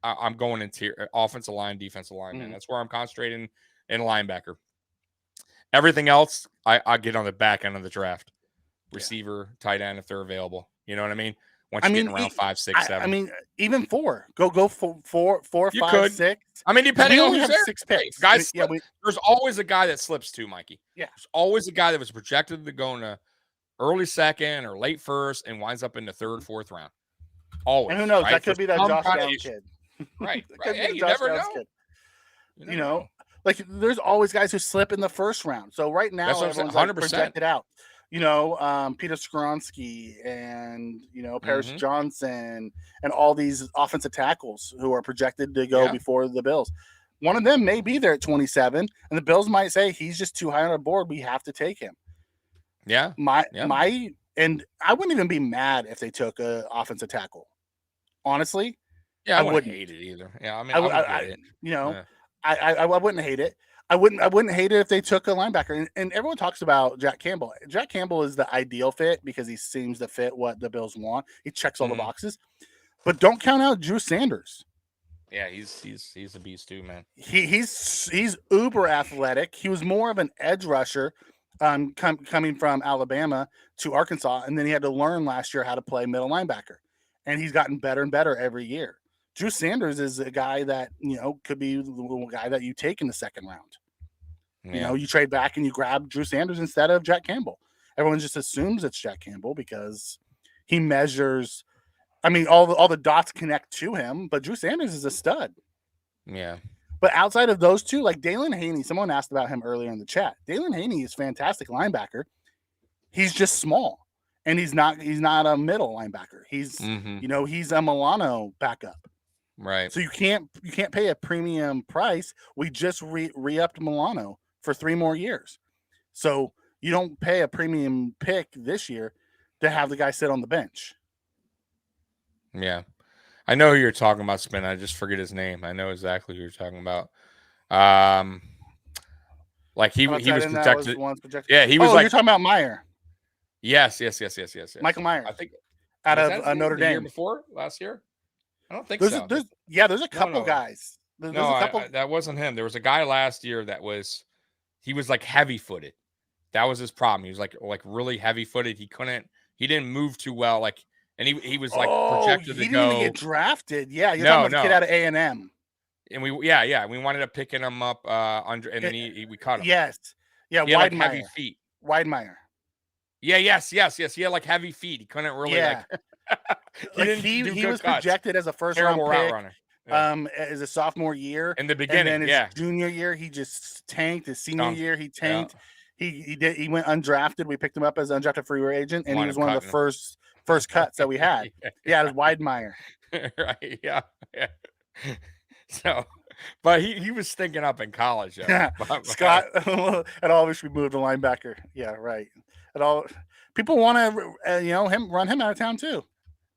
I'm going into offensive line, defensive line, man. That's where I'm concentrating in linebacker. Everything else I get on the back end of the draft. Receiver, tight end, if they're available. You know what I mean? Once you get around 5, 6, 7. I mean, even 4. Go for 4, 5, 6. I mean, depending on who's there. 6 picks. Guys, there's always a guy that slips too, Mikey. Yeah. There's always a guy that was projected to go in a early second or late first and winds up in the 3rd, 4th round. Always. And who knows? Right? That could be that Josh Down kid. Right. Hey, you never know. You know, like there's always guys who slip in the 1st round. So right now, everyone's 100% projected out. You know, Peter Skoronski and, Paris Johnson and all these offensive tackles who are projected to go before the Bills. One of them may be there at 27, and the Bills might say he's just too high on our board. We have to take him. Yeah. And I wouldn't even be mad if they took an offensive tackle. Honestly. Yeah, I wouldn't hate it either. Yeah, I mean, I wouldn't hate it. I wouldn't hate it if they took a linebacker. And everyone talks about Jack Campbell. Jack Campbell is the ideal fit because he seems to fit what the Bills want. He checks all the boxes. But don't count out Drew Sanders. Yeah, he's a beast too, man. He's uber athletic. He was more of an edge rusher coming from Alabama to Arkansas, and then he had to learn last year how to play middle linebacker. And he's gotten better and better every year. Drew Sanders is a guy that, could be the guy that you take in the 2nd round. Yeah. You trade back and you grab Drew Sanders instead of Jack Campbell. Everyone just assumes it's Jack Campbell because he measures. I mean, all the dots connect to him, but Drew Sanders is a stud. Yeah. But outside of those two, like Dalen Haney, someone asked about him earlier in the chat. Dalen Haney is fantastic linebacker. He's just small, and he's not a middle linebacker. He's he's a Milano backup. Right. So you can't pay a premium price. We just re-upped Milano for 3 more years. So you don't pay a premium pick this year to have the guy sit on the bench. Yeah. I know who you're talking about, Spin. I just forget his name. I know exactly who you're talking about. Like he was projected. Yeah, he was you're talking about Meyer. Yes. Michael Meyer. I think out of Notre Dame. Year before last year. I don't think so. There's a couple guys. There's a couple. That wasn't him. There was a guy last year he was like heavy footed. That was his problem. He was like really heavy footed. He didn't move too well. Like, and he was like projected to go. He didn't even get drafted. Yeah, you're talking about the kid out of A&M. And we wanted to picking him up under, and then we cut him. Yes, yeah, he had like heavy feet. Weidemeyer. Yeah, yes. He had like heavy feet. He couldn't really he was projected as a first round pick. Runner. Yeah. As a sophomore year in the beginning, and then his junior year he just tanked. His senior year he tanked. Yeah. He went undrafted. We picked him up as an undrafted free agent, and he was one of the first cuts that we had. Yeah, it was Weidemeyer. Right. Yeah. So, but he was stinking up in college. Yeah. Scott, at all wish we moved a linebacker. Yeah, right. At all, people want to run him out of town too.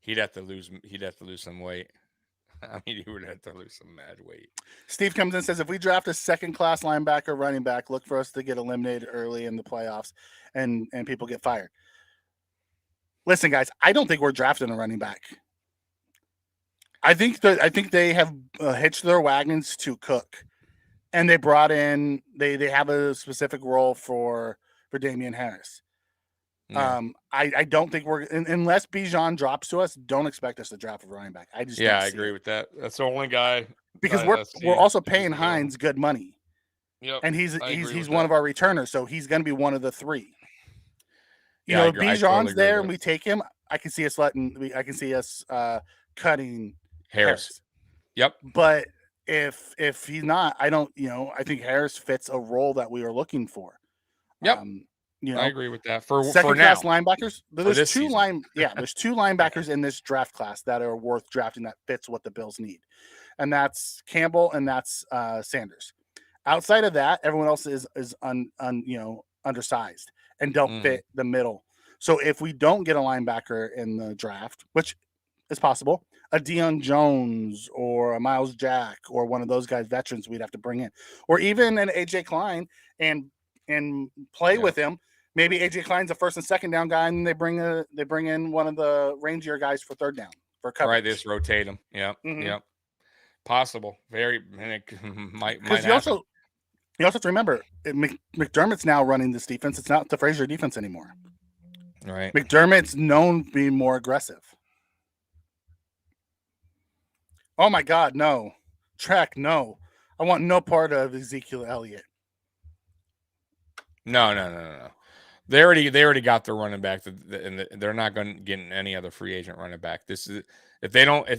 He'd have to lose some weight. I mean, he would have to lose some mad weight. Steve comes in and says, if we draft a second-class linebacker running back, look for us to get eliminated early in the playoffs and people get fired. Listen, guys, I don't think we're drafting a running back. I think they have hitched their wagons to Cook, and they brought in they have a specific role for Damian Harris. Yeah. I don't think we're unless Bijan drops to us. Don't expect us to draft a running back. I agree with that. That's the only guy because we're also paying Hines good money. Yep, and he's one of our returners, so he's going to be one of the three. Bijan's totally there, and we take him. I can see us cutting Harris. Yep. But if he's not, I don't. I think Harris fits a role that we are looking for. Yep. I agree with that. For second-class linebackers, there's two linebackers in this draft class that are worth drafting that fits what the Bills need, and that's Campbell and that's Sanders. Outside of that, everyone else is undersized and don't fit the middle. So if we don't get a linebacker in the draft, which is possible, a Deion Jones or a Miles Jack or one of those guys, veterans, we'd have to bring in, or even an AJ Klein and play with him. Maybe AJ Klein's a first and second down guy, and they bring in one of the rangier guys for third down for coverage. Right, they just rotate them. Yeah, yeah, possible. Very might. Because you also have to remember McDermott's now running this defense. It's not the Frazier defense anymore. Right, McDermott's known to be more aggressive. Oh my God, no. Trek, no. I want no part of Ezekiel Elliott. No. They already got their running back, and they're not going to get any other free agent running back. This is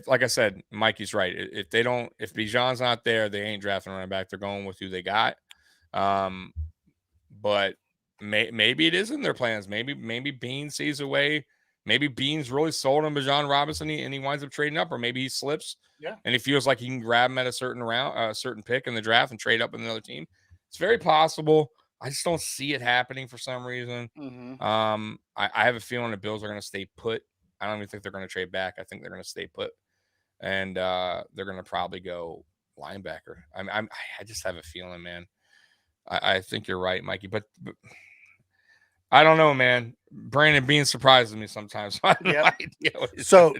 like I said, Mikey's right. If Bijan's not there, they ain't drafting running back. They're going with who they got. But maybe it is in their plans. Maybe Bean sees a way. Maybe Bean's really sold on Bijan Robinson and he winds up trading up, or maybe he slips. Yeah. And he feels like he can grab him at a certain round, a certain pick in the draft and trade up with another team. It's very possible. I just don't see it happening for some reason. Mm-hmm. I have a feeling the Bills are going to stay put. I don't even think they're going to trade back. I think they're going to stay put, and they're going to probably go linebacker. I just have a feeling, man. I think you're right, Mikey, but I don't know, man. Brandon Bean surprises me sometimes. So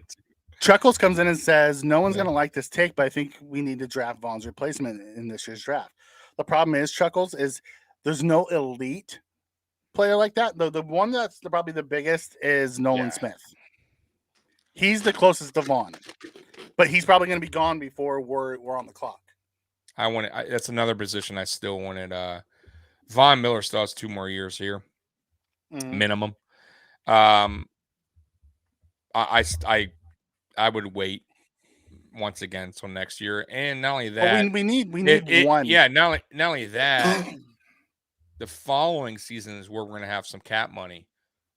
Chuckles comes in and says, no one's going to like this take, but I think we need to draft Vaughn's replacement in this year's draft. The problem is, Chuckles, is there's no elite player like that. The one that's probably the biggest is Nolan Smith. He's the closest to Vaughn, but he's probably going to be gone before we're on the clock. That's another position I still wanted. Von Miller still has 2 more years here, minimum. I would wait once again until next year, and not only that, we need one. Yeah, not only that. The following season is where we're going to have some cap money.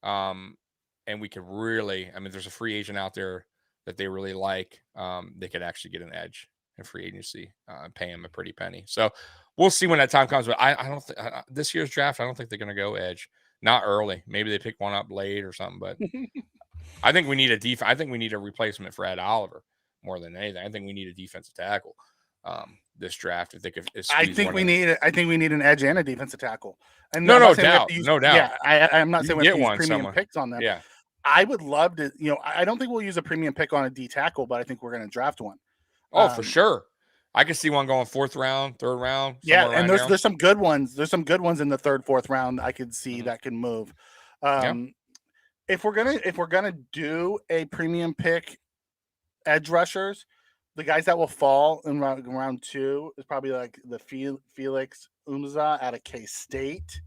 And we could really, there's a free agent out there that they really like. They could actually get an edge in free agency, pay him a pretty penny. So we'll see when that time comes. But I don't think this year's draft, I don't think they're going to go edge. Not early. Maybe they pick one up late or something, but I think we need a defense. I think we need a replacement for Ed Oliver more than anything. I think we need a defensive tackle this draft. If they could, I think we need an edge and a defensive tackle. And no doubt. Yeah, I'm not saying we have to use premium somewhere. picks on them. Yeah, I would love to. I don't think we'll use a premium pick on a D tackle, but I think we're going to draft one. Oh, for sure. I could see one going 4th round, 3rd round. Yeah, and there's some good ones. There's some good ones in the 3rd, 4th round. I could see that can move. If we're gonna do a premium pick edge rushers, the guys that will fall in round 2 is probably like the Felix Umza out of K-State.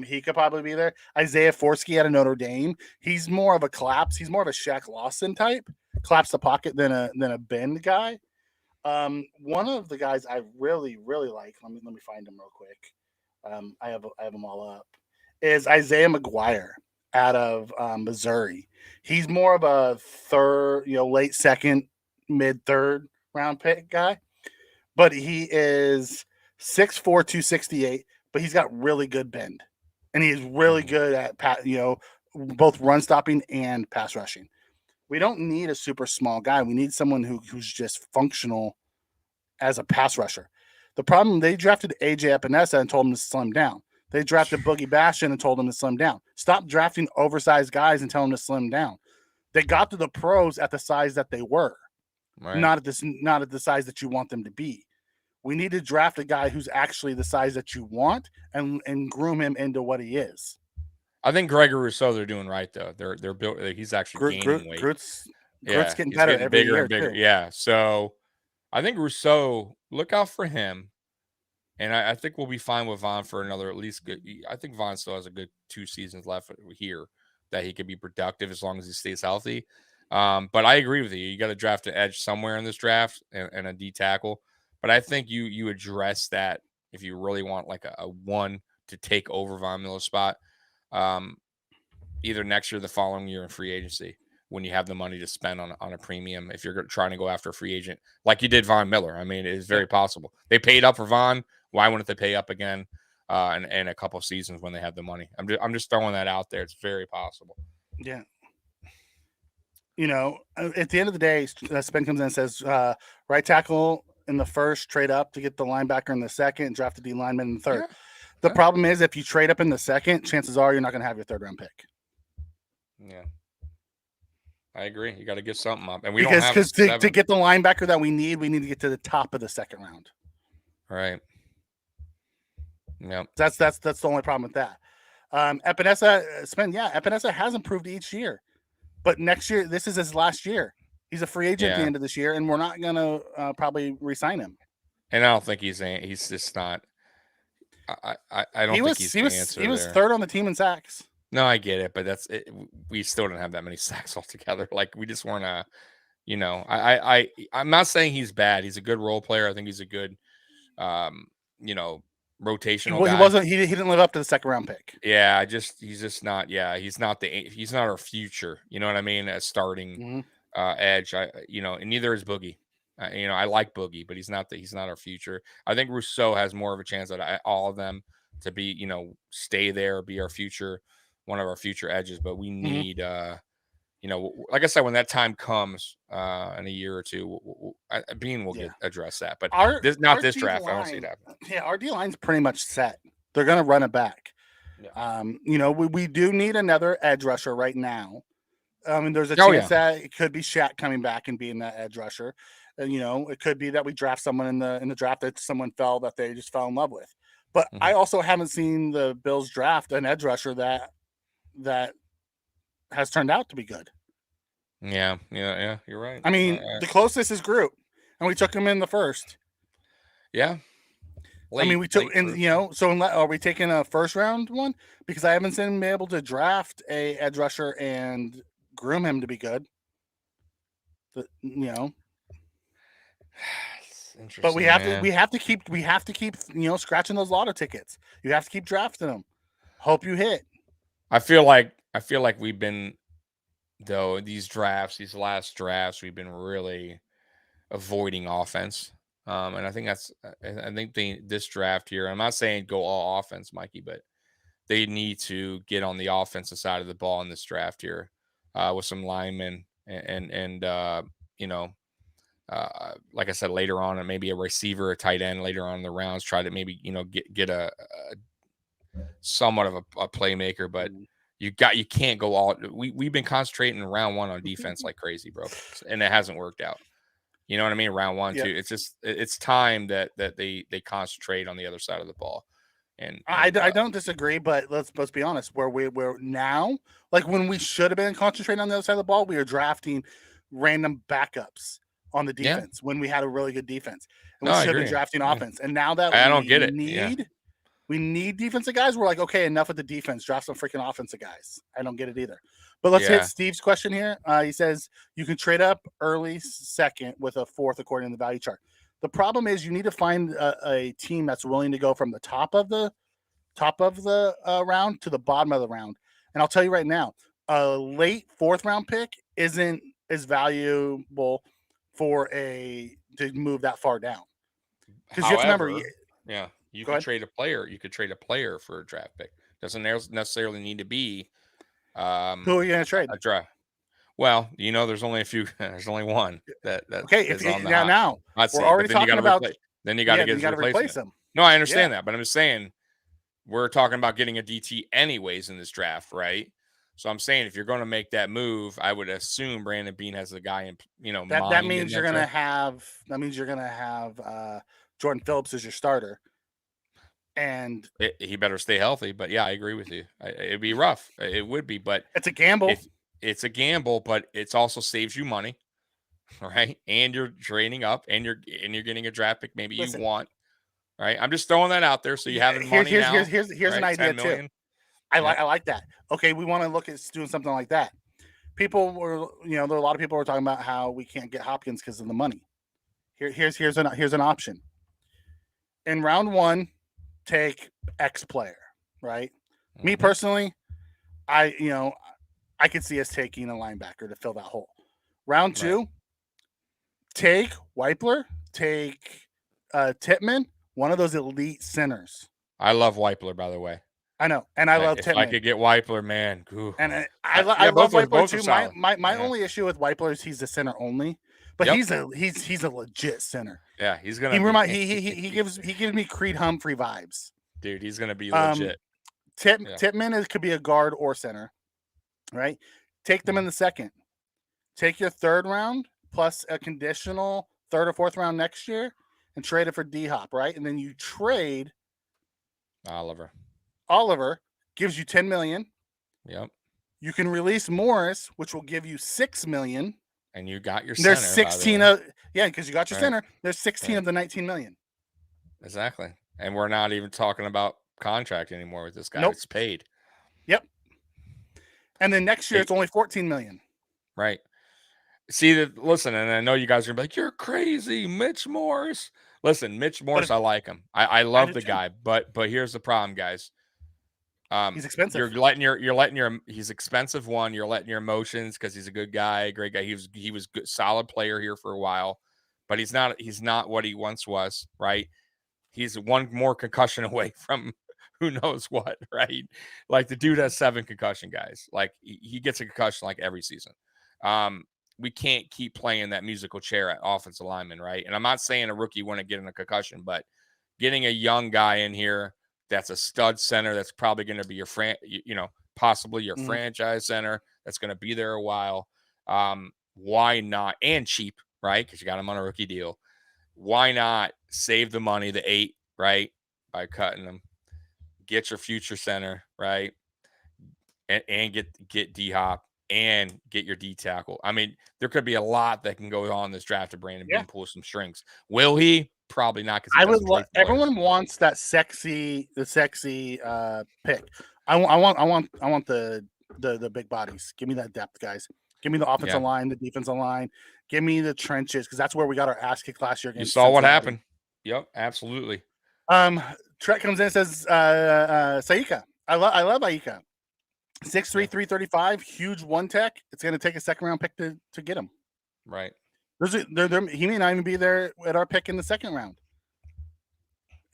He could probably be there. Isaiah Forsky out of Notre Dame. He's more of a collapse. He's more of a Shaq Lawson type, collapse the pocket than a bend guy. One of the guys I really like. Let me find him real quick. I have them all up. Is Isaiah McGuire out of Missouri. He's more of a third, late 2nd, mid 3rd round pick guy, but he is 6'4", 268. But he's got really good bend, and he's really good at both run stopping and pass rushing. We don't need a super small guy. We need someone who's just functional as a pass rusher. The problem, they drafted AJ Epinesa and told him to slim down. They drafted Boogie Bastion and told him to slim down. Stop drafting oversized guys and tell them to slim down. They got to the pros at the size that they were, not at the size that you want them to be. We need to draft a guy who's actually the size that you want and groom him into what he is. I think Gregory Rousseau, they're doing right though. They're built. He's actually gaining weight. Groot's getting better every bigger year and bigger. too. Yeah. So I think Rousseau, look out for him. And I think we'll be fine with Vaughn for another at least good. I think Vaughn still has a good 2 seasons left here that he could be productive as long as he stays healthy. But I agree with you. You got to draft an edge somewhere in this draft and a D tackle. But I think you address that if you really want like a one to take over Von Miller's spot, either next year or the following year in free agency when you have the money to spend on a premium. If you're trying to go after a free agent like you did Von Miller, I mean, it is very possible. They paid up for Von. Why wouldn't they pay up again in a couple of seasons when they have the money? I'm just throwing that out there. It's very possible. Yeah. At the end of the day, Spen comes in and says, right tackle in the 1st, trade up to get the linebacker in the 2nd, draft a D lineman in the 3rd. Yeah. The problem is if you trade up in the 2nd, chances are you're not going to have your 3rd round pick. Yeah. I agree. You got to get something up. And because to get the linebacker that we need to get to the top of the 2nd round. Right. Yeah. That's the only problem with that. Epinesa has improved each year. But next year, this is his last year. He's a free agent at the end of this year, and we're not going to probably re-sign him. And I don't think he's just not. I don't think he's the answer. He was 3rd on the team in sacks. No, I get it, but that's it. We still didn't have that many sacks altogether. Like we just weren't I'm not saying he's bad. He's a good role player. I think he's a good, rotational guy. He didn't live up to the 2nd round pick. Yeah, he's just not. Yeah, he's not our future. You know what I mean? As starting edge, and neither is Boogie. I like Boogie, but he's not our future. I think Rousseau has more of a chance at all of them to be, stay there, be our future, one of our future edges. But we need, like I said, when that time comes in a year or two, Bean will address that. But this draft, I don't see that. Yeah, our D line's pretty much set. They're going to run it back. Yeah. We do need another edge rusher right now. There's a chance that it could be Shaq coming back and being that edge rusher. And, it could be that we draft someone in the draft that someone that they just fell in love with. But I also haven't seen the Bills draft an edge rusher that has turned out to be good. Yeah, you're right. I mean, the closest is Groot, and we took him in the 1st. Yeah. We took, are we taking a 1st round one? Because I haven't seen him be able to draft a edge rusher and groom him to be good. But we have to keep scratching those lotto tickets. You have to keep drafting them. Hope you hit. I feel like we've been, though, these last drafts, we've been really avoiding offense. And I think this draft here, I'm not saying go all offense, Mikey, but they need to get on the offensive side of the ball in this draft here. with some linemen and like I said, later on, and maybe a receiver, a tight end later on in the rounds, try to maybe, get a somewhat of a playmaker, but you can't go all. We've been concentrating in round one on defense like crazy, bro, and it hasn't worked out. You know what I mean? Round one, Yeah. too. It's just it's time that they concentrate on the other side of the ball. And I don't disagree, but let's be honest. Where we're now, like when we should have been concentrating on the other side of the ball, we were drafting random backups on the defense when we had a really good defense, and we should have been drafting offense. And now that I don't get it. We need defensive guys. We're like, okay, enough with the defense. Draft some freaking offensive guys. I don't get it either. But let's hit Steve's question here. He says you can trade up early second with a fourth according to the value chart. The problem is you need to find a team that's willing to go from the top of the round to the bottom of the round. And I'll tell you right now, a late fourth round pick isn't as valuable to move that far down. Because you have to remember, you can trade a player. You could trade a player for a draft pick. Doesn't necessarily need to be. Who are you going to trade? A draft. Well, there's only a few. There's only one that okay. Is if on the now we're already talking about. Then you got to replace them. No, I understand that, but I'm just saying we're talking about getting a DT anyways in this draft, right? So I'm saying if you're going to make that move, I would assume Brandon Beane has the guy in. That means you're going to have. That means you're going to have Jordan Phillips as your starter. And he better stay healthy. But yeah, I agree with you. It'd be rough. It would be, but it's a gamble. It's a gamble, but it also saves you money, right? And you're trading up, and you're getting a draft pick. Maybe you want, right? I'm just throwing that out there so you have money now. Here's right? an idea too. I like that. Okay, we want to look at doing something like that. People were, there are a lot of people were talking about how we can't get Hopkins because of the money. Here's an option. In round one, take X player, right? Mm-hmm. Me personally, I could see us taking a linebacker to fill that hole. Round two, take Weipler, take Tippmann, one of those elite centers. I love Weipler, by the way. I know, and I love if Tippmann. I could get Weipler, man. Ooh. And I love Weipler too. My only issue with Weipler is he's a center only, but he's a legit center. Yeah, he's gonna. He gives me Creed Humphrey vibes. Dude, he's gonna be legit. Tippmann could be a guard or center, right? Take them in the second. Take your third round plus a conditional third or fourth round next year, and trade it for D-Hop, right? And then you trade Oliver gives you $10 million. Yep. You can release Morris, which will give you $6 million. And you got your There's center. 16 because you got your center. There's 16 of the 19 million. Exactly. And we're not even talking about contract anymore with this guy. Nope. It's paid. Yep. And then next year it's only 14 million. Right. See, listen, and I know you guys are gonna be like, you're crazy, Mitch Morse. Listen, Mitch Morse, I like him. I love the guy, but here's the problem, guys. He's expensive. He's expensive. You're letting your emotions, because he's a good guy, great guy. He was good, solid player here for a while, but he's not what he once was, right? He's one more concussion away from who knows what, right? Like the dude has 7 concussion, guys. Like he gets a concussion like every season. We can't keep playing that musical chair at offensive lineman, right? And I'm not saying a rookie wouldn't get in a concussion, but getting a young guy in here that's a stud center that's probably going to be your possibly your franchise center that's going to be there a while. Why not? And cheap, right? Because you got him on a rookie deal. Why not save the money, the 8, right, by cutting them? Get your future center, right, and get D-Hop and get your D tackle. I mean, there could be a lot that can go on this draft to Brandon Beane pull some strings. Will he? Probably not. Because everyone wants that sexy pick. I want the big bodies. Give me that depth, guys. Give me the offensive line, the defensive line. Give me the trenches, because that's where we got our ass kicked last year. You saw what happened. Yep, absolutely. Trek comes in and says, Saika. I love Aika. 6'3", 335, huge one tech. It's going to take a second round pick to get him. Right. He may not even be there at our pick in the second round.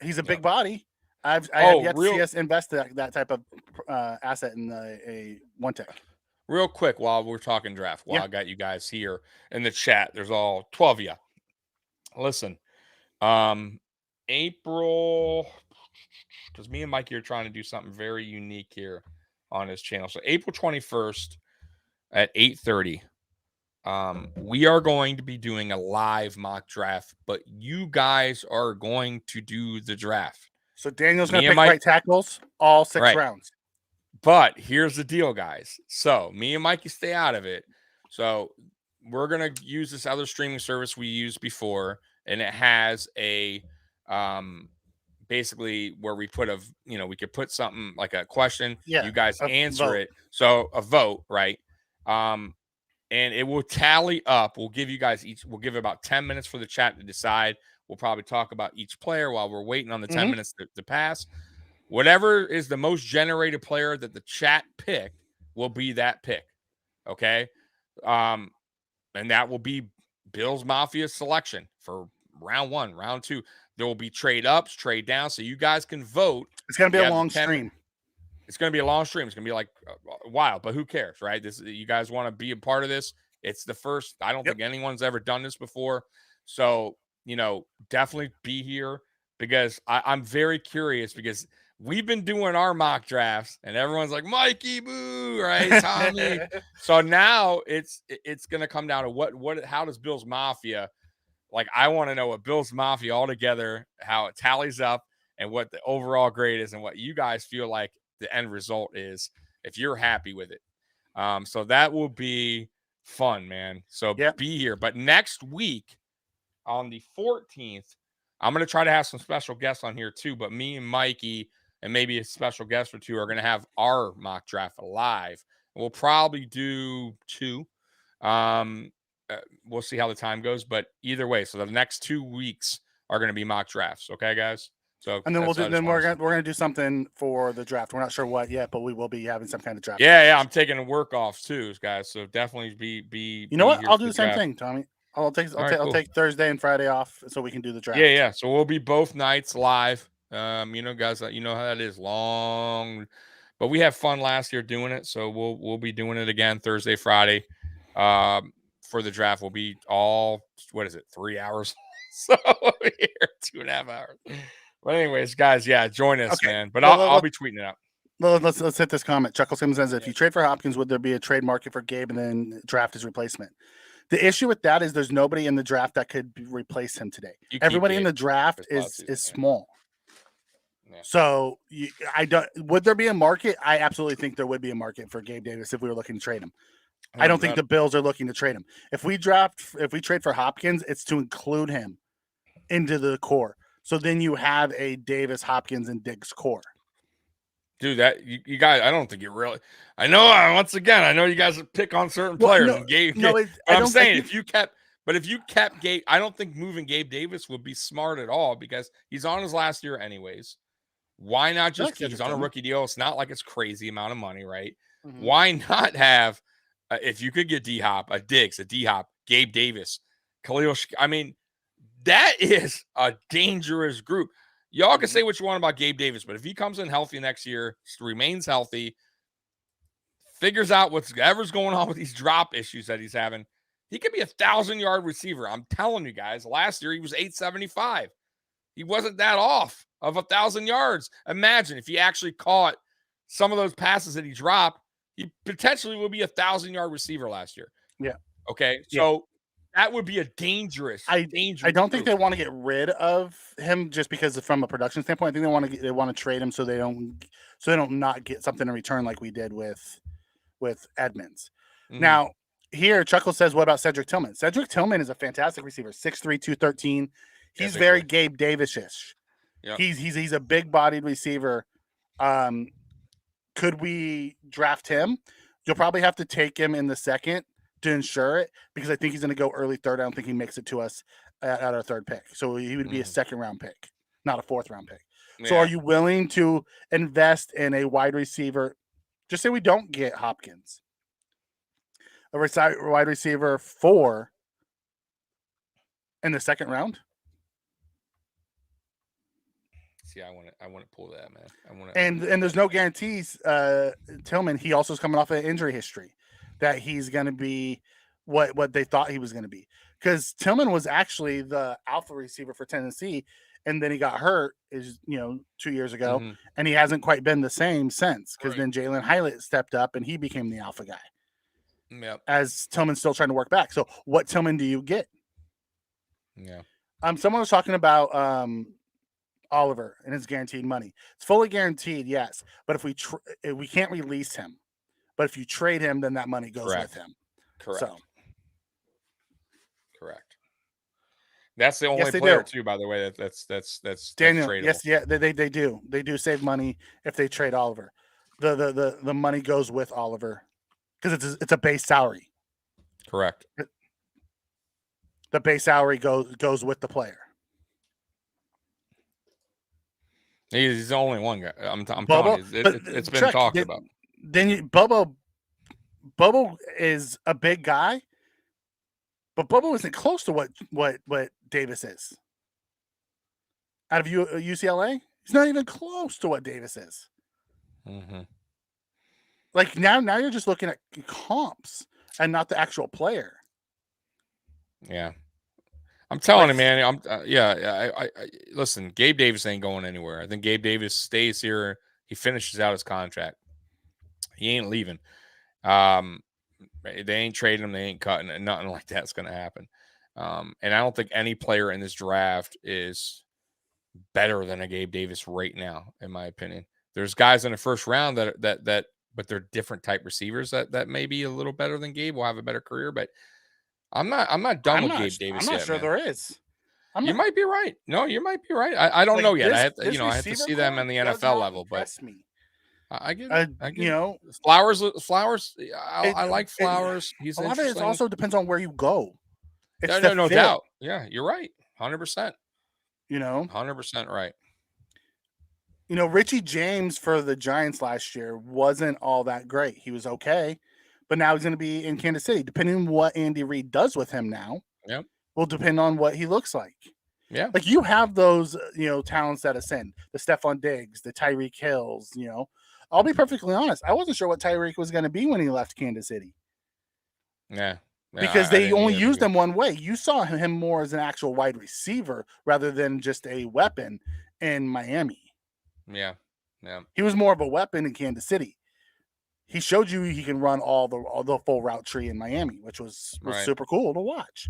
He's a big body. I have yet to see us invest that type of asset in a one tech. real quick while we're talking draft, while Yeah. I got you guys here in the chat, there's all 12 of you. Listen, April, because me and Mikey are trying to do something very unique here on this channel. So April 21st at 8:30, we are going to be doing a live mock draft, but you guys are going to do the draft. So Daniel's going Me to and pick Mike- right tackles all 6 Right. rounds. But here's the deal, guys. So me and Mikey stay out of it. So we're going to use this other streaming service we used before, and it has a basically where we put we could put something like a question, Yeah, you guys a answer vote. it. So a vote, right? And it will tally up. We'll give you guys we'll give about 10 minutes for the chat to decide. We'll probably talk about each player while we're waiting on the 10 minutes to pass. Whatever is the most generated player that the chat picked will be that pick. Okay. And that will be Bills Mafia's selection for round 1, round 2. There will be trade ups, trade downs. So you guys can vote. It's going to be You a have long 10 stream. It's going to be a long stream. It's going to be like wild, but who cares, right? You guys want to be a part of this. It's the first. I don't think anyone's ever done this before. So, definitely be here because I'm very curious because we've been doing our mock drafts and everyone's like, Mikey, boo, right? Tommy. So now it's going to come down to how does Bills Mafia, like, I want to know what Bills Mafia altogether, how it tallies up and what the overall grade is and what you guys feel like the end result is if you're happy with it. So that will be fun, man. So be here. But next week on the 14th, I'm going to try to have some special guests on here too. But me and Mikey and maybe a special guest or two are going to have our mock draft live. We'll probably do 2. We'll see how the time goes. But either way, so the next 2 weeks are going to be mock drafts. Okay, guys? So and then we're gonna do something for the draft. We're not sure what yet, but we will be having some kind of draft. Yeah, I'm taking a work off too, guys. So definitely be. You know what? I'll do the same thing, Tommy. I'll take Thursday and Friday off so we can do the draft. Yeah. So we'll be both nights live. Guys, you know how that is long, but we had fun last year doing it, so we'll be doing it again Thursday, Friday. For the draft, we'll be all 3 hours? So here 2.5 hours. But anyways, guys, join us, man. But I'll be tweeting it out. Let's hit this comment. Chuckle Simmons says, if you trade for Hopkins, would there be a trade market for Gabe and then draft his replacement? The issue with that is there's nobody in the draft that could replace him today. Everybody in the draft is small. Yeah. So would there be a market? I absolutely think there would be a market for Gabe Davis if we were looking to trade him. I don't think the Bills are looking to trade him. If we trade for Hopkins, it's to include him into the core. So then you have a Davis, Hopkins, and Diggs core. Dude, that you guys, I don't think you really. I know. Once again, I know you guys pick on certain players. No, and Gabe, I'm saying if you kept Gabe, I don't think moving Gabe Davis would be smart at all because he's on his last year anyways. Why not just? He's on a rookie deal. It's not like it's crazy amount of money, right? Mm-hmm. Why not have? If you could get D-Hop, a Diggs, a D-Hop, Gabe Davis, Khalil. I mean, that is a dangerous group. Y'all can say what you want about Gabe Davis, but if he comes in healthy next year, remains healthy, figures out whatever's going on with these drop issues that he's having, he could be 1,000-yard receiver. I'm telling you guys, last year he was 875. He wasn't that off of 1,000 yards. Imagine if he actually caught some of those passes that he dropped, he potentially would be 1,000-yard receiver last year. Yeah. Okay. So that would be a dangerous. I don't think they want to get rid of him just because from a production standpoint. I think they want to trade him so they don't not get something in return like we did with Edmonds. Mm-hmm. Now here, Chuckle says, "What about Cedric Tillman?" Cedric Tillman is a fantastic receiver, 6'3", 213. He's very Gabe Davis-ish. Yep. He's a big-bodied receiver. Could we draft him? You'll probably have to take him in the second to ensure it because I think he's going to go early third. I don't think he makes it to us at our third pick. So he would be a second-round pick, not a fourth-round pick. Yeah. So are you willing to invest in a wide receiver? Just say we don't get Hopkins. A wide receiver 4 in the second round? See, I want to pull that, man. And there's no guarantees. Tillman, he also is coming off an injury history. that he's going to be what they thought he was going to be. Because Tillman was actually the alpha receiver for Tennessee, and then he got hurt 2 years ago, and he hasn't quite been the same since. Because then Jalen Hyatt stepped up and he became the alpha guy. Yep. As Tillman's still trying to work back. So what Tillman do you get? Yeah. Someone was talking about Oliver and his guaranteed money. It's fully guaranteed, yes. But if we can't release him, but if you trade him, then that money goes with him. Correct. So. Correct. That's the only player too, by the way. That's Daniel. tradable. Yes, yeah, they do. They do save money if they trade Oliver. The money goes with Oliver because it's a base salary. Correct. The base salary goes with the player. He's the only one guy. I'm telling you, it's been talked about. Then Bobo is a big guy, but Bobo isn't close to what Davis is. Out of UCLA, he's not even close to what Davis is. Mm-hmm. Like now you're just looking at comps and not the actual player. Yeah, I'm telling you, man. I listen. Gabe Davis ain't going anywhere. I think Gabe Davis stays here. He finishes out his contract. He ain't leaving. They ain't trading him. They ain't cutting it. Nothing like that's going to happen. And I don't think any player in this draft is better than a Gabe Davis right now, in my opinion. There's guys in the first round that but they're different type receivers that may be a little better than Gabe, will have a better career. But I'm not done with Gabe Davis yet. I'm not sure there is. You might be right. No, you might be right. I don't know yet. I have to see them on the NFL level, but I get it. I get it. Flowers. I like Flowers. He's a lot of it also depends on where you go. No doubt. Yeah, you're right. 100%. 100% right. Richie James for the Giants last year wasn't all that great. He was okay, but now he's going to be in Kansas City. Depending on what Andy Reid does with him now, will depend on what he looks like. Yeah, like you have those talents that ascend, the Stephon Diggs, the Tyreek Hills. I'll be perfectly honest. I wasn't sure what Tyreek was going to be when he left Kansas City. Yeah. Because they only used him one way. You saw him more as an actual wide receiver rather than just a weapon in Miami. Yeah. He was more of a weapon in Kansas City. He showed you he can run all the full route tree in Miami, which was super cool to watch.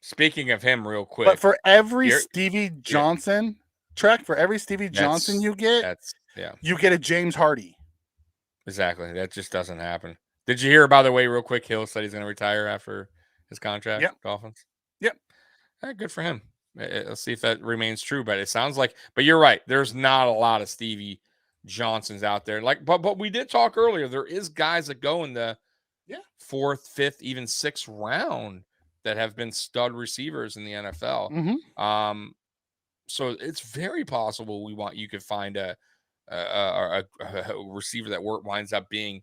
Speaking of him, real quick. But for every Stevie Johnson Johnson you get, you get a James Hardy. Exactly. That just doesn't happen. Did you hear, by the way, real quick, Hill said he's going to retire after his contract? Yep. Dolphins? Yep. Good for him. Let's see if that remains true. But it sounds like, but you're right. There's not a lot of Stevie Johnsons out there. But we did talk earlier. There is guys that go in the 4th, 5th, even 6th round that have been stud receivers in the NFL. Mm-hmm. So it's very possible you could find a receiver that winds up being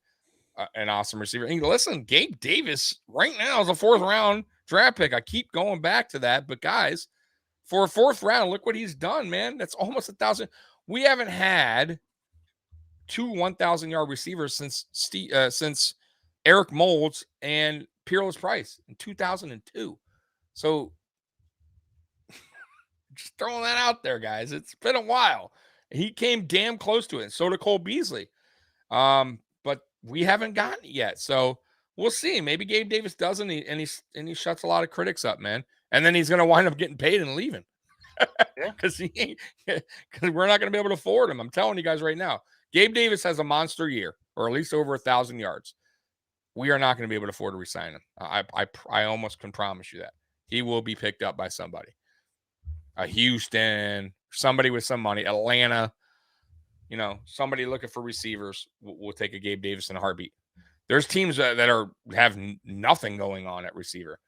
an awesome receiver. And listen, Gabe Davis right now is a 4th round draft pick. I keep going back to that, but guys, for a 4th round, look what he's done, man. That's almost 1,000. We haven't had 2 1,000-yard receivers since Eric Moulds and Peerless Price in 2002. So just throwing that out there, guys. It's been a while. He came damn close to it. So did Cole Beasley. But we haven't gotten it yet. So we'll see. Maybe Gabe Davis doesn't, and he shuts a lot of critics up, man. And then he's going to wind up getting paid and leaving. Because we're not going to be able to afford him. I'm telling you guys right now. Gabe Davis has a monster year, or at least over 1,000 yards. We are not going to be able to afford to re-sign him. I almost can promise you that. He will be picked up by somebody. Houston, somebody with some money, Atlanta, somebody looking for receivers will take a Gabe Davis in a heartbeat. There's teams that have nothing going on at receiver.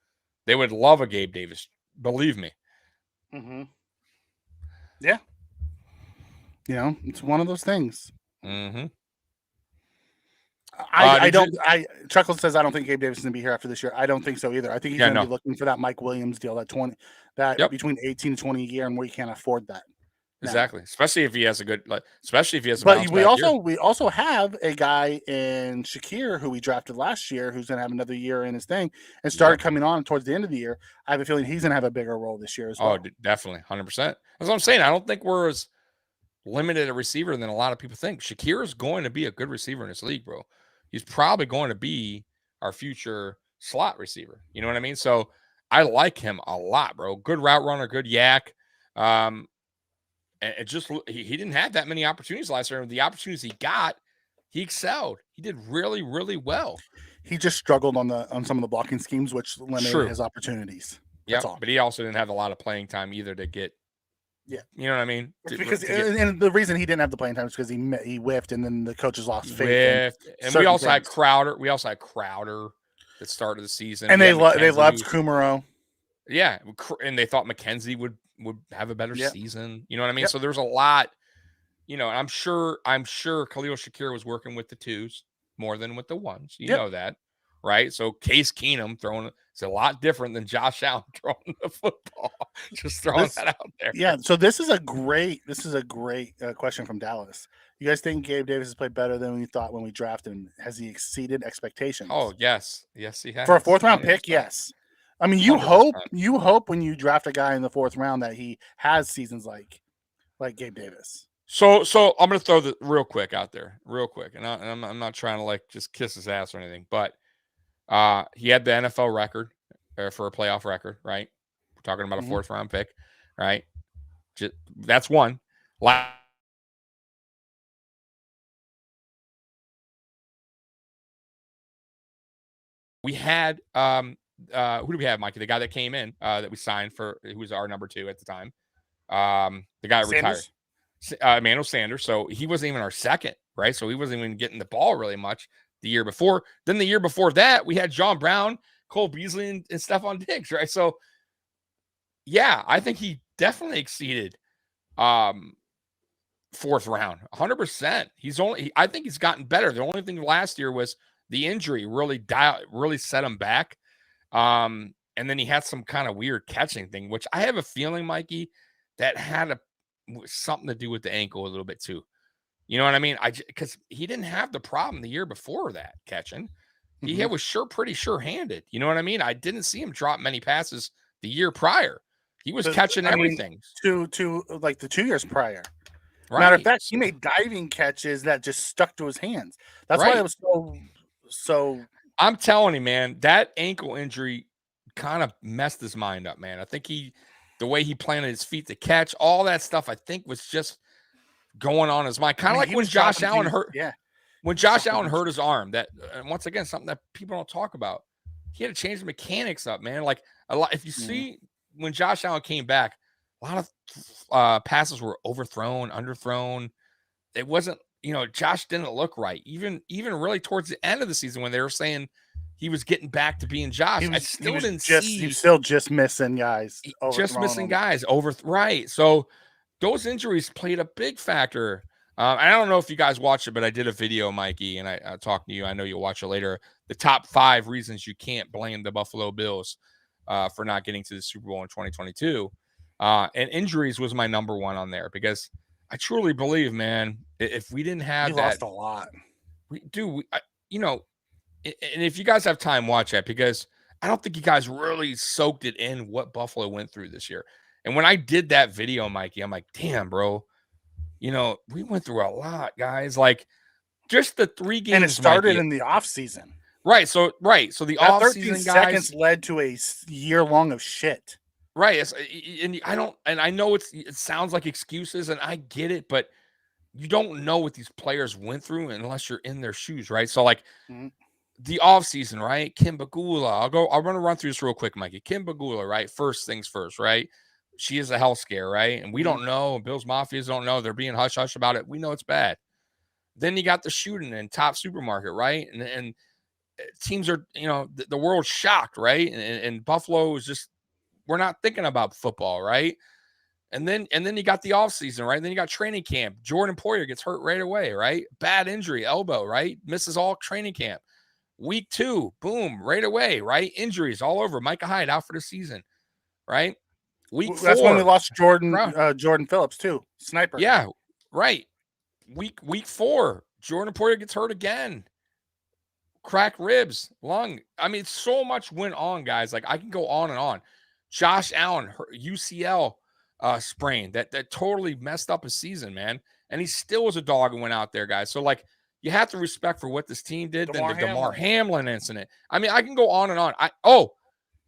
They would love a Gabe Davis. Believe me. Mm-hmm. Yeah. It's one of those things. Mm-hmm. Chuckles says I don't think Gabe Davis is going to be here after this year. I don't think so either. I think he's going to be looking for that Mike Williams deal, between 18 and 20 a year, and we can't afford that. Exactly. Especially if he has a good, especially if he has a But bounce we back year. also have a guy in Shakir who we drafted last year who's going to have another year in his thing and started coming on towards the end of the year. I have a feeling he's going to have a bigger role this year as well. Oh, definitely. 100%. That's what I'm saying. I don't think we're as limited a receiver than a lot of people think. Shakir is going to be a good receiver in this league, bro. He's probably going to be our future slot receiver. You know what I mean? So I like him a lot, bro. Good route runner, good yak. And it just he didn't have that many opportunities last year. The opportunities he got, he excelled. He did really, really well. He just struggled on some of the blocking schemes, which limited his opinities. Yeah, but he also didn't have a lot of playing time either to get. Yeah, you know what I mean. And the reason he didn't have the playing time is because he whiffed, and then the coaches lost faith. And we also had Crowder. We also had Crowder that started the season, and they loved Kumaro. Yeah, and they thought McKenzie would have a better season. You know what I mean? So there's a lot. You know, and I'm sure Khalil Shakir was working with the twos more than with the ones. You know that, right? So Case Keenum throwing it's a lot different than Josh Allen throwing the football. Just throwing that out there. Yeah. So this is a great question from Dallas. You guys think Gabe Davis has played better than we thought when we drafted him? Has he exceeded expectations? Oh yes, he has. For a 4th round pick, yes. I mean, you 100%. hope when you draft a guy in the 4th round that he has seasons like Gabe Davis. So I'm going to throw the real quick out there, and I'm not trying to just kiss his ass or anything, but he had the NFL record for a playoff record, right? We're talking about a 4th round pick, right? That's one. We had who do we have, Mikey? The guy that came in that we signed for, who was our number 2 at the time. The guy retired. Emmanuel Sanders. So he wasn't even our second, right? So he wasn't even getting the ball really much the year before. Then the year before that, we had John Brown, Cole Beasley, and Stephon Diggs, right? So yeah, I think he definitely exceeded 4th round, 100%. I think he's gotten better. The only thing last year was the injury really set him back. And then he had some kind of weird catching thing, which I have a feeling, Mikey, that had something to do with the ankle a little bit too. You know what I mean? Because he didn't have the problem the year before that catching. He was pretty sure-handed. You know what I mean? I didn't see him drop many passes the year prior. He was catching everything. To like the 2 years prior. Right. Matter of fact, he made diving catches that just stuck to his hands. That's why it was so. I'm telling you, man, that ankle injury kind of messed his mind up, man. I think the way he planted his feet to catch, all that stuff, I think was just going on in his mind. Kind of like when Josh Allen hurt. Yeah. When Josh Allen hurt his arm, and once again, something that people don't talk about. He had to change the mechanics up, man. Like a lot. If you see when Josh Allen came back, a lot of passes were overthrown, underthrown. It wasn't, Josh didn't look right. Even really towards the end of the season when they were saying he was getting back to being Josh, I still didn't see. He was still just missing guys. Right. So those injuries played a big factor. I don't know if you guys watched it, but I did a video, Mikey, and I talked to you. I know you'll watch it later. The top 5 reasons you can't blame the Buffalo Bills for not getting to the Super Bowl in 2022. And injuries was my number 1 on there because I truly believe, man, if we didn't have we lost a lot. And if you guys have time, watch that because I don't think you guys really soaked it in what Buffalo went through this year. And when I did that video, Mikey, I'm like, damn, bro, we went through a lot, guys. Like just the 3 games. And it started in the off season. Right. So the off season seconds led to a year long of shit. Right. And I know it sounds like excuses and I get it, but you don't know what these players went through unless you're in their shoes. Right. So the offseason, right? Kim Bagula. I'm going to run through this real quick, Mikey. Kim Bagula, right? First things first, right? She is a health scare, right? And we don't know. Bills Mafias don't know. They're being hush-hush about it. We know it's bad. Then you got the shooting in Top Supermarket, right? And teams are, the world's shocked, right? And Buffalo is just, we're not thinking about football, right? And then you got the offseason, right? Then you got training camp. Jordan Poyer gets hurt right away, right? Bad injury, elbow, right? Misses all training camp. Week 2, boom, right away, right? Injuries all over. Micah Hyde out for the season, right? Week That's when we 4. lost Jordan Brown. Jordan Phillips too. Sniper. Yeah, right. Week 4, Jordan Poyer gets hurt again. Cracked ribs, lung. I mean, so much went on, guys. Like, I can go on and on. Josh Allen, UCL sprain that totally messed up his season, man. And he still was a dog and went out there, guys. So, like, you have to respect for what this team did. Then the DeMar Hamlin incident. I mean, I can go on and on.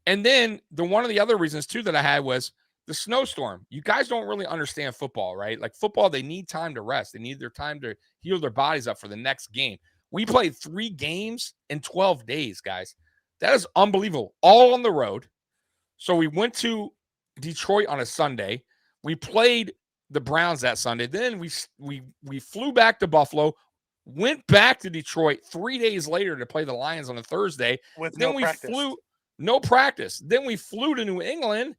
And then one of the other reasons too that I had was the snowstorm. You guys don't really understand football, right? Like football, they need time to rest. They need their time to heal their bodies up for the next game. We played 3 games in 12 days, guys. That is unbelievable. All on the road. So we went to Detroit on a Sunday. We played the Browns that Sunday. Then we flew back to Buffalo, went back to Detroit 3 days later to play the Lions on a Thursday. No practice. Then we flew to New England,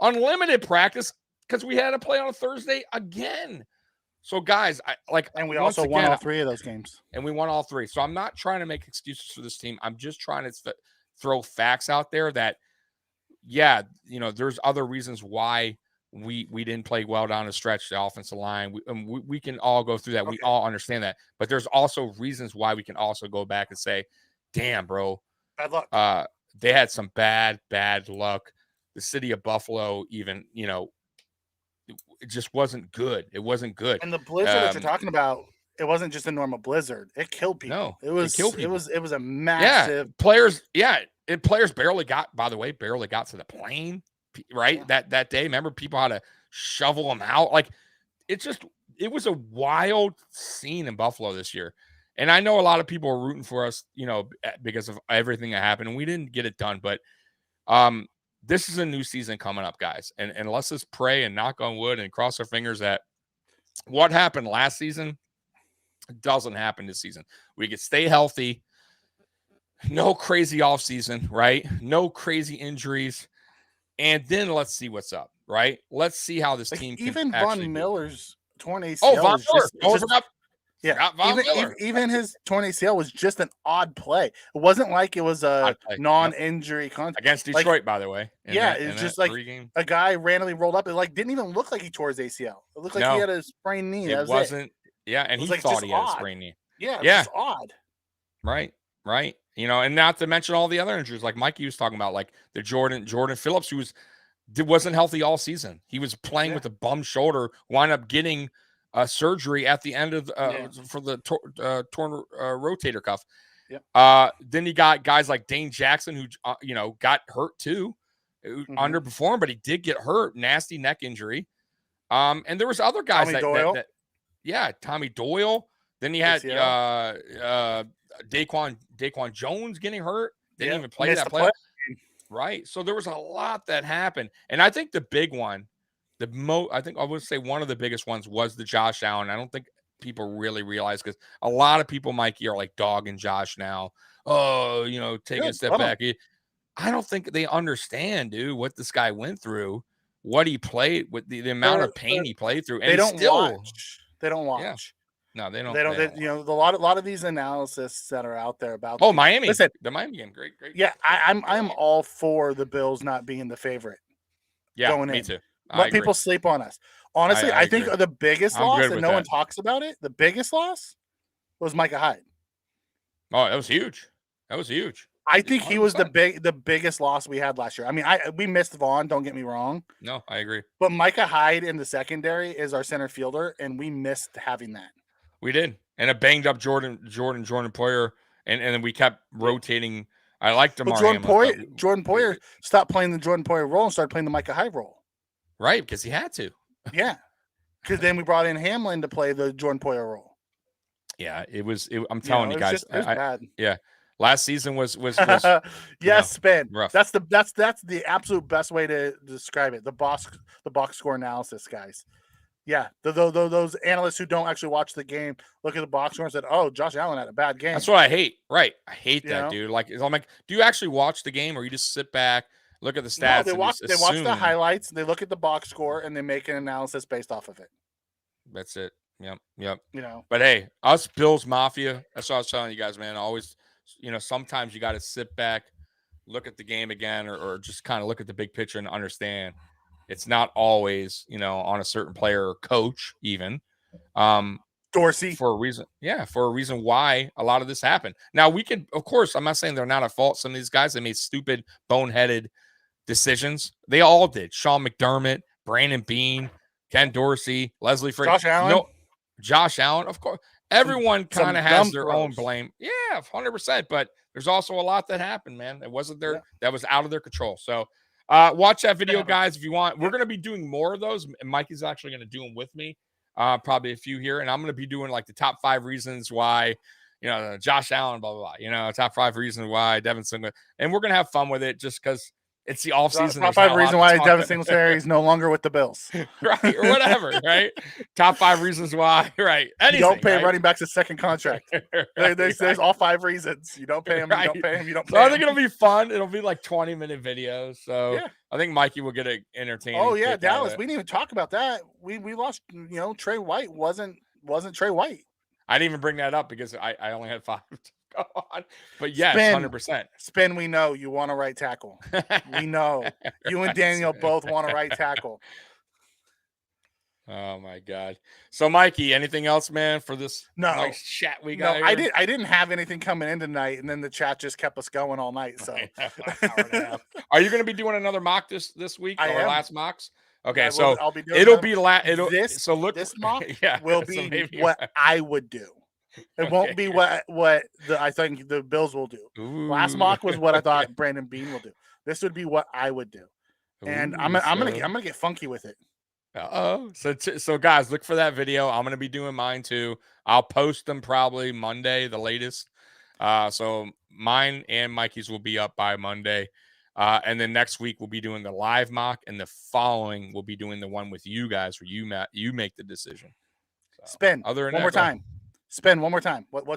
unlimited practice because we had to play on a Thursday again. So, guys, and we also won all 3 of those games. And we won all 3. So I'm not trying to make excuses for this team. I'm just trying to throw facts out there that, yeah, there's other reasons why we didn't play well down the stretch, the offensive line. We can all go through that. Okay. We all understand that. But there's also reasons why we can also go back and say, damn, bro. Bad luck. They had some bad luck. The city of Buffalo even, it just wasn't good. It wasn't good. And the blizzard that you're talking about, it wasn't just a normal blizzard. It killed people. No, it killed people. It was a massive. Players barely got to the plane, right? Yeah. That day. Remember, people had to shovel them out. Like, it was a wild scene in Buffalo this year. And I know a lot of people are rooting for us, because of everything that happened, and we didn't get it done. But this is a new season coming up, guys. And let's just pray and knock on wood and cross our fingers that what happened last season doesn't happen this season. We can stay healthy. No crazy offseason, right? No crazy injuries. And then let's see what's up, right? Let's see how this team can even Von Miller's torn ACL. Oh, Von Miller. Yeah, even his torn ACL was just an odd play. It wasn't like it was a non-injury contact against Detroit, by the way. It's just like a guy randomly rolled up. It didn't even look like he tore his ACL. It looked like he had a sprained knee. It wasn't. Yeah, and he thought he had a sprained knee. Yeah, it's odd. Right. And not to mention all the other injuries, like Mikey was talking about, like the Jordan Phillips, who wasn't healthy all season. He was playing with a bum shoulder, wound up getting surgery at the end of for the torn rotator cuff. Yep. Then you got guys like Dane Jackson, who got hurt too, underperformed, but he did get hurt, nasty neck injury. And there was other guys Tommy Doyle. Then he had Daquan Jones getting hurt. Didn't even play that play. Right. So there was a lot that happened, and I think the big one. I think I would say one of the biggest ones was the Josh Allen. I don't think people really realize, because a lot of people, Mikey, are like dogging Josh now. Oh, taking a step back. I don't think they understand, dude, what this guy went through, what he played with, the amount of pain he played through. And they don't watch. They don't watch. Yeah. No, they don't. A lot of these analysis that are out there about. Oh, Miami. Listen, the Miami game, great. Yeah, I'm all for the Bills not being the favorite. Yeah, going me in. Too. Let people sleep on us. Honestly, I think the biggest loss, and no one talks about it, the biggest loss was Micah Hyde. Oh, that was huge. I think he was the biggest loss we had last year. I mean, we missed Vaughn, don't get me wrong. No, I agree. But Micah Hyde in the secondary is our center fielder, and we missed having that. We did. And a banged up Jordan Poyer, and then we kept rotating. I liked DeMar Hamlin. Jordan Poyer stopped playing the Jordan Poyer role and started playing the Micah Hyde role. Right, because he had to. Yeah, because then we brought in Hamlin to play the Jordan Poyer role. Yeah, I'm telling you guys, it was bad. Yeah, last season was yes, Ben. Rough. That's the absolute best way to describe it. The box score analysis, guys. Yeah, those analysts who don't actually watch the game look at the box score and said, "Oh, Josh Allen had a bad game." That's what I hate. Right, I hate that, dude. Like, I'm like, do you actually watch the game, or you just sit back? Look at the stats. No, they watch the highlights. They look at the box score and they make an analysis based off of it. That's it. Yep. But hey, us Bills Mafia. That's what I was telling you guys, man. Always, sometimes you got to sit back, look at the game again, or just kind of look at the big picture and understand It's not always, on a certain player or coach even. Dorsey. For a reason. Yeah, for a reason why a lot of this happened. Now, we could, of course, I'm not saying they're not at fault. Some of these guys, they made stupid, boneheaded decisions. They all did. Sean McDermott, Brandon Beane, Ken Dorsey, Leslie Frazier. Josh Allen. Josh Allen, of course. Everyone kind of has their own throws. blame. Yeah, 100%. But there's also a lot that happened, man. It wasn't there. That was out of their control. So watch that video, guys, if you want. We're going to be doing more of those. And Mikey's actually going to do them with me. Probably a few here. And I'm going to be doing like the top 5 reasons why, Josh Allen, blah, blah, blah. Top 5 reasons why Devin Singletary. And we're going to have fun with it just because it's the offseason. Top 5 reasons why Devin Singletary is no longer with the Bills. Right, or whatever, right? Top 5 reasons why, right? Anything, you don't pay right? running backs a second contract. There's all 5 reasons. You don't pay him, you don't pay him, you don't pay him. I think it'll be fun. It'll be like 20-minute videos. So I think Mikey will get an entertaining. Oh, yeah, Dallas. We didn't even talk about that. We lost, Trey White wasn't Trey White. I didn't even bring that up because I only had 5 to go on. But yes, 100%. Spin, we know you want a right tackle. We know. You and Daniel both want a right tackle. Oh my God. So Mikey, anything else, man, for this nice chat we got? No, here? I didn't have anything coming in tonight, and then the chat just kept us going all night. So are you going to be doing another mock this week? Our last mocks? Okay, so I'll be doing it'll be this mock will be what I would do. It won't be what I think the Bills will do. Ooh. Last mock was what I thought Brandon Beane will do. This would be what I would do. And I'm gonna get funky with it. So guys, look for that video. I'm gonna be doing mine too. I'll post them probably Monday, the latest. So mine and Mikey's will be up by Monday. And then next week we'll be doing the live mock, and the following we'll be doing the one with you guys where you make the decision. So, Spin one more time. Spin one more time. What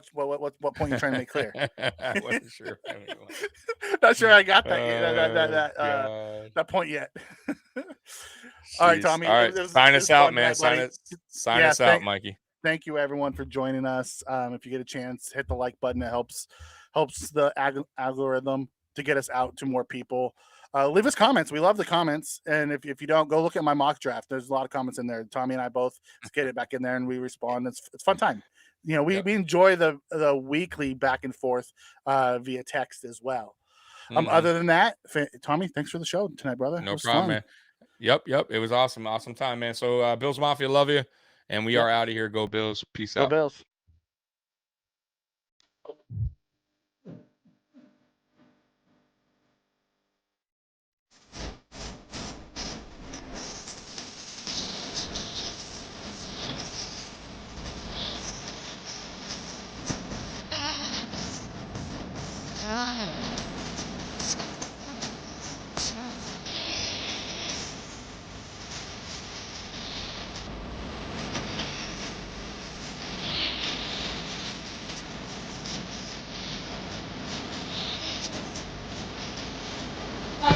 point you trying to make clear? I wasn't sure. Not sure I got that point yet. All right, Tommy. All right, sign us out, man. Sign us out, Mikey. Thank you, everyone, for joining us. If you get a chance, hit the like button. It helps the algorithm to get us out to more people. Leave us comments. We love the comments. And if you don't, go look at my mock draft. There's a lot of comments in there. Tommy and I both get it back in there, and we respond. It's fun time. We enjoy the weekly back and forth via text as well. Other than that, Tommy, thanks for the show tonight, brother. No problem, man. Yep. It was awesome time, man. So Bills Mafia, love you. And we are out of here. Go Bills. Peace out. Go Bills.